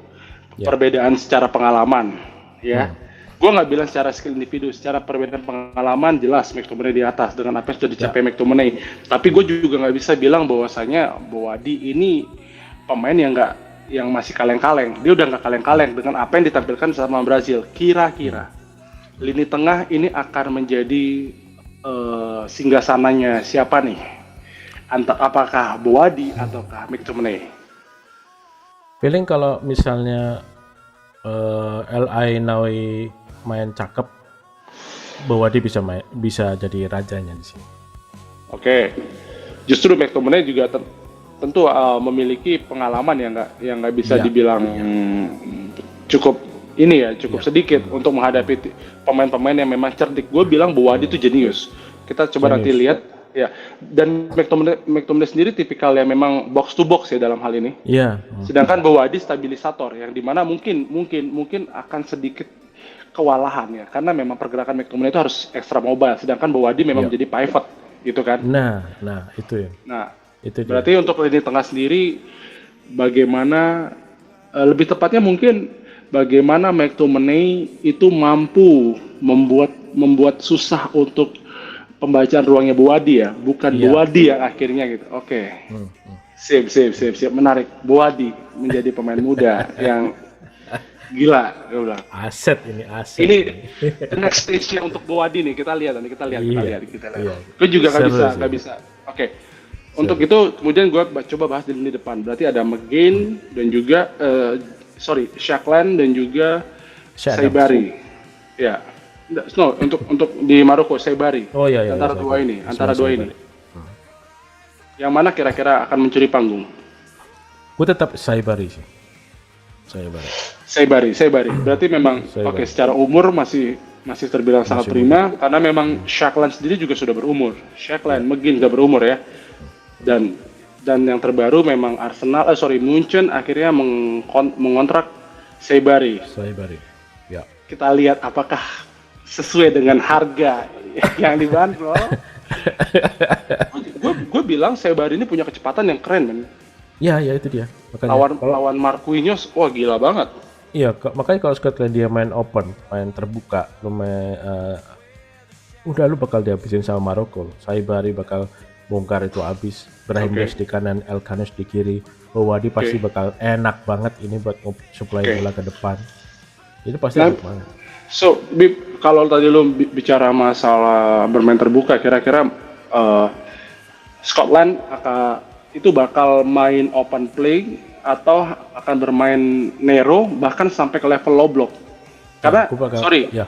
Speaker 1: perbedaan secara pengalaman, ya. Gue nggak bilang secara skill individu, secara perbedaan pengalaman jelas McTominay di atas dengan apa yang sudah dicapai McTominay. Tapi gue juga nggak bisa bilang bahwasanya Bowadi ini pemain yang masih kaleng-kaleng. Dia udah nggak kaleng-kaleng dengan apa yang ditampilkan sama Brazil. Kira-kira lini tengah ini akan menjadi singgasananya siapa nih? Apakah Bowadi ataukah McTominay?
Speaker 2: Feeling kalau misalnya El Ainaoui main cakep, Bowadi bisa jadi rajanya di sini.
Speaker 1: Oke. Justru McTominay juga tentu memiliki pengalaman yang nggak bisa dibilang cukup sedikit untuk menghadapi pemain-pemain yang memang cerdik. Gue bilang Bowadi itu jenius. Kita coba nanti lihat ya. Dan McTominay sendiri tipikal yang memang box to box ya dalam hal ini.
Speaker 2: Iya.
Speaker 1: Sedangkan Bowadi stabilisator yang dimana mungkin akan sedikit kewalahan ya, karena memang pergerakan McTominay itu harus ekstra mobile. Sedangkan Bowadi memang menjadi pivot gitu kan.
Speaker 2: Nah itu ya.
Speaker 1: Nah,
Speaker 2: itu
Speaker 1: berarti untuk lini tengah sendiri bagaimana lebih tepatnya mungkin bagaimana McTominay itu mampu membuat susah untuk pembacaan ruangnya Bowadi ya, bukan Bowadi yang akhirnya gitu. Oke. Sip, menarik. Bowadi menjadi pemain muda yang gila, gue bilang.
Speaker 2: Aset.
Speaker 1: Ini the next stage-nya untuk Bowadi nih, kita lihat.
Speaker 2: Iya.
Speaker 1: Gue juga nggak bisa. Oke. Untuk itu kemudian gue coba bahas di lini depan. Berarti ada McGinn dan juga Shaqlan dan juga Saibari. Ya. Untuk di Maroko Saibari.
Speaker 2: Oh iya.
Speaker 1: Antara dua ini. Yang mana kira-kira akan mencuri panggung?
Speaker 2: Gue tetap Saibari sih.
Speaker 1: Saibari. Berarti memang secara umur masih terbilang sangat prima karena memang Shaqlan sendiri juga sudah berumur. McGinn sudah berumur ya. Dan yang terbaru memang Munchen akhirnya mengontrak Saibari. Ya. Kita lihat apakah sesuai dengan harga yang dibanderol. Gue bilang Saibari ini punya kecepatan yang keren, men.
Speaker 2: Ya itu dia. Makanya
Speaker 1: lawan Marquinhos, wah gila banget.
Speaker 2: Iya, makanya kalau Scotland dia main open, main terbuka, lu bakal dihabisin sama Maroko. Saibari bakal bongkar itu habis. Brahim Diaz di kanan, Elkhanous di kiri. Bowadi pasti bakal enak banget ini buat supply bola ke depan. Itu pasti enak banget.
Speaker 1: So, Bib, kalau tadi lu bicara masalah bermain terbuka, kira-kira Scotland itu bakal main open play atau akan bermain narrow bahkan sampai ke level low block? Karena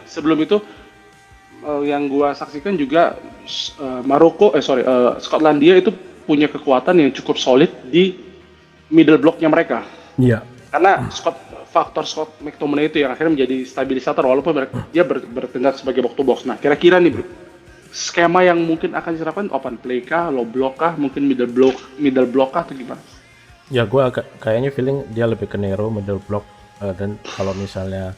Speaker 1: sebelum itu yang gua saksikan juga Skotlandia itu punya kekuatan yang cukup solid di middle blocknya mereka.
Speaker 2: Iya.
Speaker 1: Karena faktor Scott McTominay itu yang akhirnya menjadi stabilisator walaupun dia bertindak sebagai box to box. Nah, kira-kira nih skema yang mungkin akan diterapkan open play kah, low block kah, mungkin middle block kah atau gimana?
Speaker 2: Ya gue kayaknya feeling dia lebih ke narrow middle block dan kalau misalnya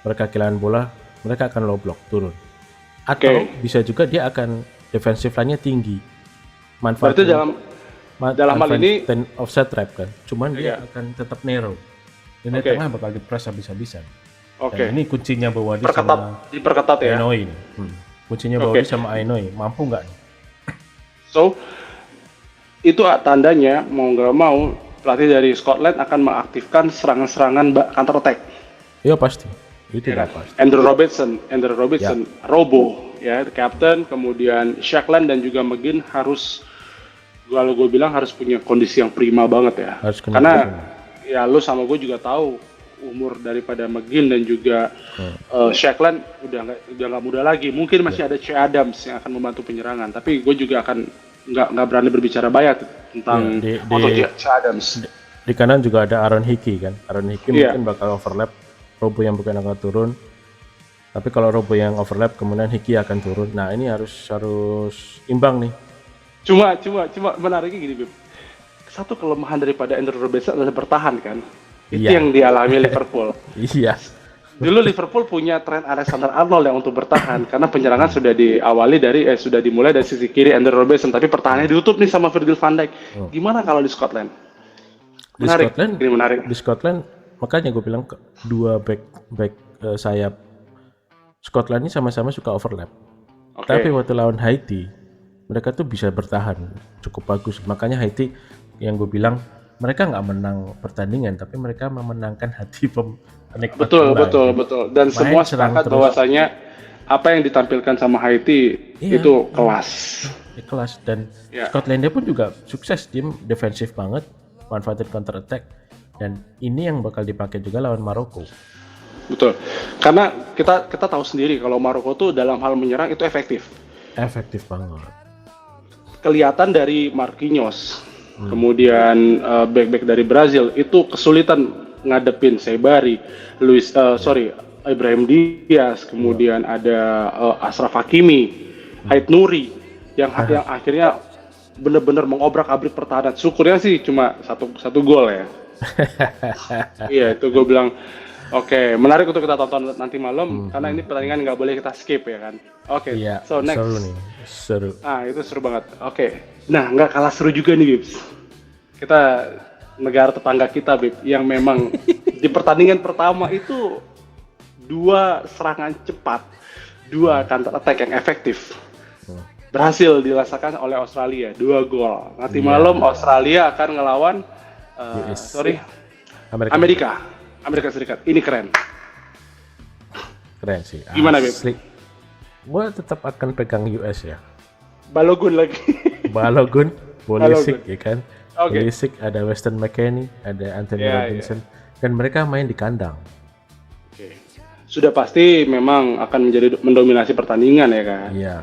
Speaker 2: mereka kehilangan bola, mereka akan low block turun. Atau bisa juga dia akan defensive line-nya tinggi.
Speaker 1: Berarti dalam hal ini
Speaker 2: offset trap kan. Cuman dia akan tetap narrow. Ini tengah bakal di-press habis-habisan. Dan ini kuncinya Bowadi sama
Speaker 1: diperketat ya.
Speaker 2: Ainaoui. Kuncinya Bowadi sama Ainaoui. Mampu nggak?
Speaker 1: So, itu tandanya mau nggak mau pelatih dari Scotland akan mengaktifkan serangan-serangan counter attack.
Speaker 2: Iya pasti. Itu ya, pasti.
Speaker 1: Andrew Robertson, Robo ya, captain, kemudian Shaqlan dan juga McGinn harus kalau gue bilang harus punya kondisi yang prima banget ya. Karena ya lu sama gue juga tahu umur daripada McGinn dan juga Shackland udah nggak muda lagi. Mungkin masih ada Che Adams yang akan membantu penyerangan, tapi gue juga akan nggak berani berbicara banyak tentang Che Adams.
Speaker 2: Di kanan juga ada Aaron Hickey kan. Aaron Hickey mungkin bakal overlap. Robo yang bukan akan turun. Tapi kalau Robo yang overlap kemudian Hickey akan turun. Nah, ini harus imbang nih.
Speaker 1: Cuma menariknya gini, Bib. Satu kelemahan daripada Andrew Robertson adalah bertahan kan. Itu yang dialami Liverpool.
Speaker 2: Iya.
Speaker 1: Dulu Liverpool punya Trent Alexander-Arnold yang untuk bertahan karena penyerangan sudah dimulai dari sisi kiri Andrew Robertson, tapi pertahanannya ditutup nih sama Virgil van Dijk. Gimana kalau di Scotland? Menarik.
Speaker 2: Di Scotland makanya gue bilang dua back sayap Scotland ini sama-sama suka overlap. Tapi waktu lawan Haiti mereka tuh bisa bertahan cukup bagus. Makanya Haiti yang gue bilang mereka nggak menang pertandingan, tapi mereka memenangkan hati penikmat bola.
Speaker 1: Betul. Dan semua sepakat bahwasanya apa yang ditampilkan sama Haiti itu kelas.
Speaker 2: Kelas dan Skotlandia pun juga sukses, tim defensif banget, manfaatin counter attack, dan ini yang bakal dipakai juga lawan Maroko.
Speaker 1: Betul. Karena kita tahu sendiri kalau Maroko tuh dalam hal menyerang itu efektif.
Speaker 2: Efektif banget.
Speaker 1: Kelihatan dari Marquinhos. Kemudian back dari Brazil itu kesulitan ngadepin Sebari, Ibrahim Diaz, kemudian ada Ashraf Hakimi, Ait Nuri yang akhirnya benar-benar mengobrak-abrik pertahanan. Syukurnya sih cuma satu gol ya. Iya, itu gue bilang oke, menarik untuk kita tonton nanti malam karena ini pertandingan nggak boleh kita skip ya kan. Oke, so next.
Speaker 2: Seru nih, seru.
Speaker 1: Itu seru banget. Oke. Nah, nggak kalah seru juga nih, Bibs. Kita negara tetangga kita, Bib, yang memang di pertandingan pertama itu 2 serangan cepat, 2 counter attack yang efektif. Berhasil dirasakan oleh Australia, 2 gol. Nanti malam Australia akan ngelawan Amerika Serikat. Ini keren.
Speaker 2: Keren sih.
Speaker 1: Gimana, Bib?
Speaker 2: Gue tetap akan pegang US ya.
Speaker 1: Balogun lagi.
Speaker 2: Balogun, Pulisic ya kan. Pulisic, ada Weston McKennie, ada Anthony Robinson, dan mereka main di kandang.
Speaker 1: Sudah pasti memang akan mendominasi pertandingan ya kan.
Speaker 2: Iya.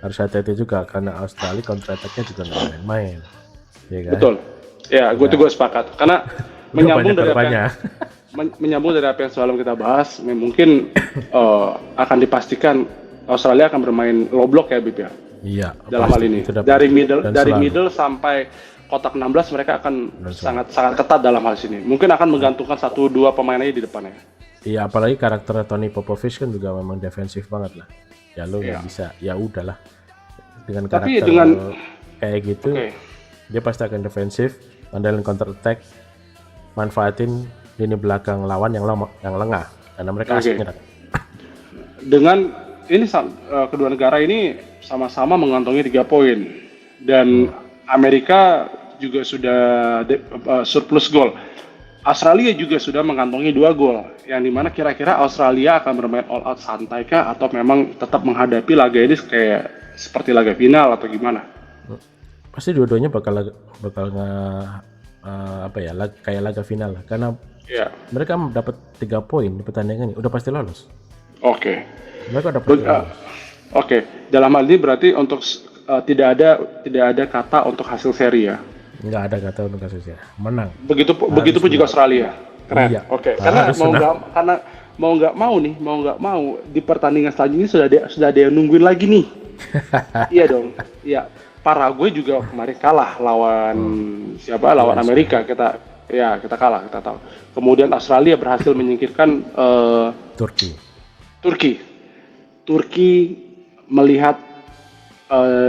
Speaker 2: Harus hati-hati juga karena Australia counter attack-nya juga nggak main-main. Ya kan?
Speaker 1: Betul. Ya, gue sepakat. Karena menyambung dari apa yang selalu kita bahas, mungkin akan dipastikan Australia akan bermain low block ya, Bib ya.
Speaker 2: Iya.
Speaker 1: Dalam hal ini dari middle sampai kotak 16 mereka akan sangat ketat dalam hal ini. Mungkin akan menggantungkan 1-2 pemain aja di depannya.
Speaker 2: Iya, apalagi karakter Tony Popovich kan juga memang defensif banget lah. Ya lo nggak bisa, ya udahlah. Dengan karakter kayak gitu, dia pasti akan defensif, andalin counter attack, manfaatin lini belakang lawan yang lengah, karena mereka asik nyerang.
Speaker 1: Dengan ini kedua negara ini sama-sama mengantongi 3 poin dan Amerika juga sudah surplus gol. Australia juga sudah mengantongi 2 gol, yang dimana kira-kira Australia akan bermain all out santai kah atau memang tetap menghadapi laga ini kayak seperti laga final atau gimana?
Speaker 2: Pasti dua-duanya bakal kayak laga final lah, karena mereka dapat 3 poin di pertandingan ini, udah pasti lolos.
Speaker 1: Oke.
Speaker 2: Mereka dapat
Speaker 1: dalam hal ini berarti untuk tidak ada kata untuk hasil seri ya?
Speaker 2: Nggak ada kata untuk hasil seri, menang.
Speaker 1: Begitu pun juga Australia. Keren.
Speaker 2: Iya.
Speaker 1: Karena mau nggak mau di pertandingan selanjutnya sudah ada yang nungguin lagi nih. Iya dong. Iya. Paraguay juga kemarin kalah lawan lawan Amerika. Kita kalah, kita tahu. Kemudian Australia berhasil menyingkirkan Turki melihat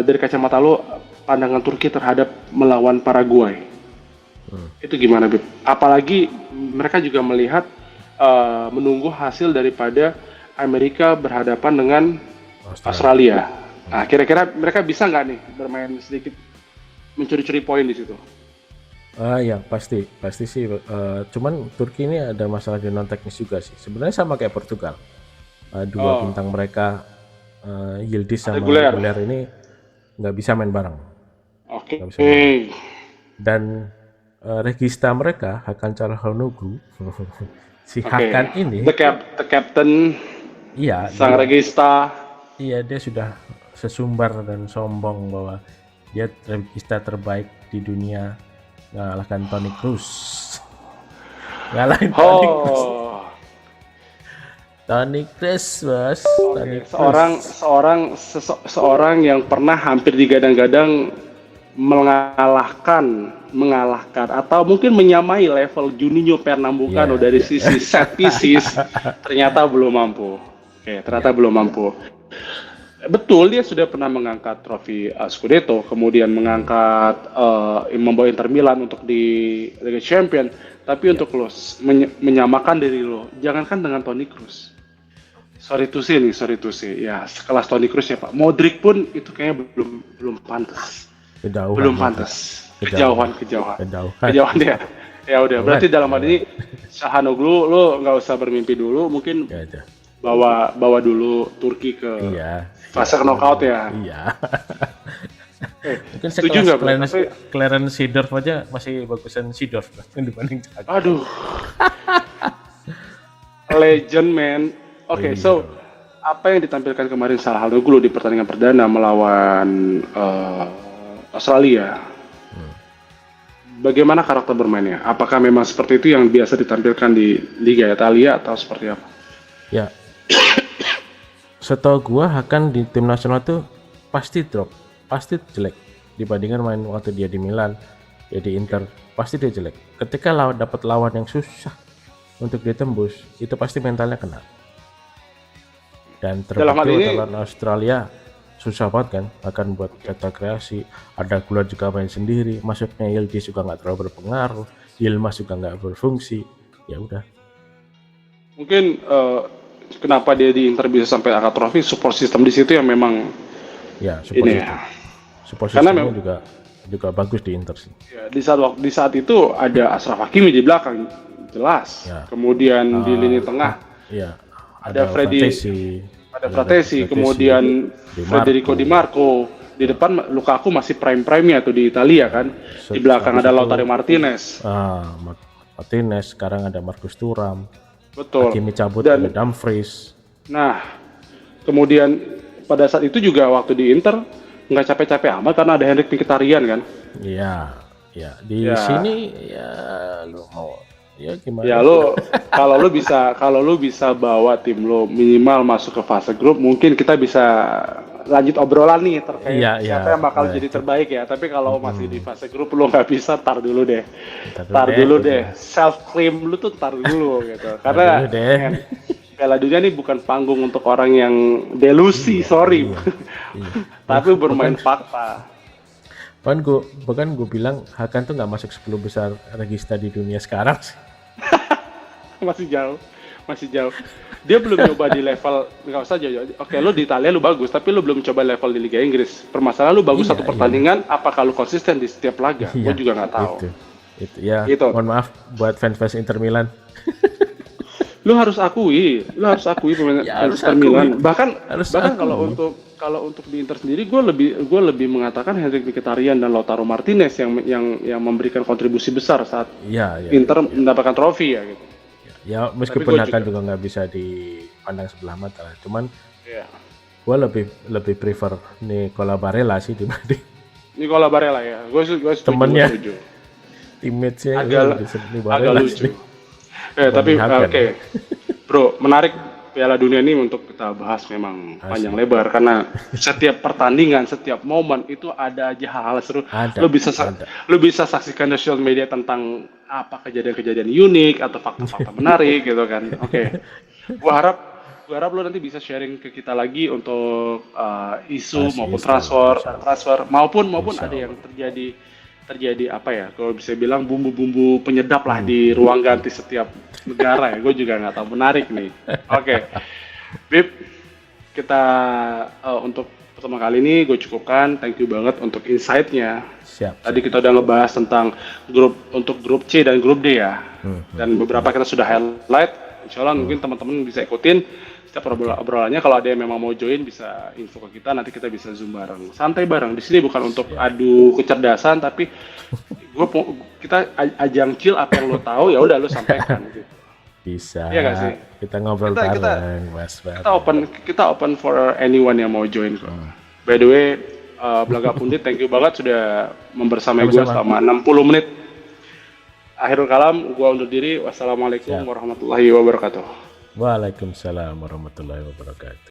Speaker 1: dari kacamata lo, pandangan Turki terhadap melawan Paraguay. Itu gimana, Bib? Apalagi mereka juga melihat menunggu hasil daripada Amerika berhadapan dengan Australia. Nah, kira-kira mereka bisa nggak nih bermain sedikit mencuri-curi poin di situ?
Speaker 2: Ya pasti sih. Cuman Turki ini ada masalah di non teknis juga sih. Sebenarnya sama kayak Portugal. 2 bintang mereka, Yildiz sama Reguler ini nggak bisa main bareng.
Speaker 1: Oke.
Speaker 2: Dan regista mereka Hakan Calhanoglu si
Speaker 1: Oke.
Speaker 2: Hakan ini
Speaker 1: The captain,
Speaker 2: iya
Speaker 1: sang regista.
Speaker 2: dia sudah sesumbar dan sombong bahwa dia regista terbaik di dunia, mengalahkan Toni Kroos. Ngalahin Toni Kroos.
Speaker 1: Oh,
Speaker 2: Toni Kroos, Bos. Toni Kroos.
Speaker 1: seorang yang pernah hampir digadang-gadang mengalahkan atau mungkin menyamai level Juninho Pernambucano
Speaker 2: Yeah,
Speaker 1: dari sisi set pieces, ternyata belum mampu. Ternyata belum mampu. Betul, dia sudah pernah mengangkat trofi Scudetto, kemudian mengangkat membawa Inter Milan untuk di Liga Champion. Tapi untuk lo menyamakan diri lo, jangankan dengan Toni Kroos. Sorry to say, ya sekelas Toni Kroos ya Pak. Modric pun itu kayaknya belum pantas. Belum pantas. Kejauhan dia. Ya udah, berarti dalam hal ini Calhanoglu lo nggak usah bermimpi dulu, mungkin bawa dulu Turki ke fase knockout ya.
Speaker 2: Iya. Mungkin
Speaker 1: setuju nggak, Bro?
Speaker 2: Clarence Seedorf aja masih bagusan Seedorf dibanding Cago.
Speaker 1: Aduh. Legend man. Oke, so apa yang ditampilkan kemarin Calhanoglu di pertandingan perdana melawan Australia? Bagaimana karakter bermainnya? Apakah memang seperti itu yang biasa ditampilkan di Liga Italia atau seperti apa?
Speaker 2: Ya. Setahu gua Hakan di tim nasional tuh pasti drop, pasti jelek dibandingkan main waktu dia di Milan, ya di Inter, pasti dia jelek. Ketika dapat lawan yang susah untuk ditembus, itu pasti mentalnya kena. Dan terbukti lawan Australia susah banget kan, akan buat cetak kreasi. Ada Gula juga main sendiri, masuknya Yildiz juga nggak terlalu berpengaruh, Yilmaz juga nggak berfungsi. Ya udah.
Speaker 1: Mungkin kenapa dia di Inter bisa sampai angkat trofi, support system di situ yang memang
Speaker 2: support systemnya juga bagus di Inter sih.
Speaker 1: Ya, di saat itu ada Achraf Hakimi di belakang jelas. Ya. Kemudian di lini tengah ada Fratesi, kemudian Federico Di Marco. Di depan Lukaku masih prime-nya tuh di Italia kan. Di belakang ada Lautaro Martinez.
Speaker 2: Martinez, sekarang ada Marcus Thuram.
Speaker 1: Betul.
Speaker 2: Hakimi cabut, ada Dumfries.
Speaker 1: Nah, kemudian pada saat itu juga waktu di Inter nggak capek-capek amat karena ada Henrik Mkhitaryan kan.
Speaker 2: Iya. Di sini ya lu mau gimana?
Speaker 1: Ya kalau lu bisa bawa tim lo minimal masuk ke fase grup, mungkin kita bisa lanjut obrolan nih terkait siapa yang bakal jadi terbaik ya. Tapi kalau masih di fase grup lo nggak bisa, tar dulu deh. Self claim lu tuh tar dulu gitu. Karena Piala Dunia ini bukan panggung untuk orang yang delusi, sorry. Tapi bermain fakta.
Speaker 2: Bahkan gue bilang Hakan tuh nggak masuk 10 besar regista di dunia sekarang sih.
Speaker 1: masih jauh. Dia belum coba di level, nggak usah jauh. Oke, lu di Italia lu bagus, tapi lu belum coba level di Liga Inggris. Permasalahan lu bagus satu pertandingan, apakah lu konsisten di setiap laga? Gue juga nggak tahu.
Speaker 2: Itu. Mohon maaf buat fans Inter Milan.
Speaker 1: Lu harus akui pemain Inter Milan. Bahkan kalau untuk di Inter sendiri, gue lebih mengatakan Henrik Mkhitaryan dan Lautaro Martinez yang memberikan kontribusi besar saat Inter mendapatkan trofi ya gitu.
Speaker 2: Ya meskipun Hakan juga nggak bisa dipandang sebelah mata, cuman gue lebih prefer Nicola Barella sih dibanding
Speaker 1: Nicola Barella ya. Gue
Speaker 2: temennya, teammatesnya
Speaker 1: agak lucu. Tapi oke. Bro, menarik Piala Dunia ini untuk kita bahas memang panjang lebar karena setiap pertandingan, setiap momen itu ada aja hal-hal seru. Lu bisa saksikan di sosial media tentang apa kejadian-kejadian unik atau fakta-fakta menarik gitu kan. Oke. Gua harap lu nanti bisa sharing ke kita lagi untuk isu maupun transfer maupun ada yang terjadi apa ya, kalau bisa bilang bumbu-bumbu penyedap lah di ruang ganti setiap negara ya. Gue juga nggak tahu, menarik nih. Oke. Bib, kita untuk pertama kali ini gue cukupkan. Thank you banget untuk insight-nya.
Speaker 2: Siap.
Speaker 1: Tadi kita udah ngebahas tentang grup C dan grup D ya. Dan beberapa kita sudah highlight. Insya Allah mungkin teman-teman bisa ikutin setiap obrolannya. Kalau ada yang memang mau join bisa info ke kita, nanti kita bisa zoom bareng, santai bareng. Di sini bukan untuk adu kecerdasan, tapi Kita ajang chill, apa yang lo tahu ya udah lo sampaikan gitu.
Speaker 2: Bisa.
Speaker 1: Iya nggak sih?
Speaker 2: Kita ngobrol bareng, Mas.
Speaker 1: Kita open for anyone yang mau join kok. By the way, Belaga Pundit, thank you banget sudah membersamai gue selama 60 menit. Akhirul kalam, gue undur diri. Wassalamualaikum warahmatullahi wabarakatuh.
Speaker 2: Waalaikumsalam warahmatullahi wabarakatuh.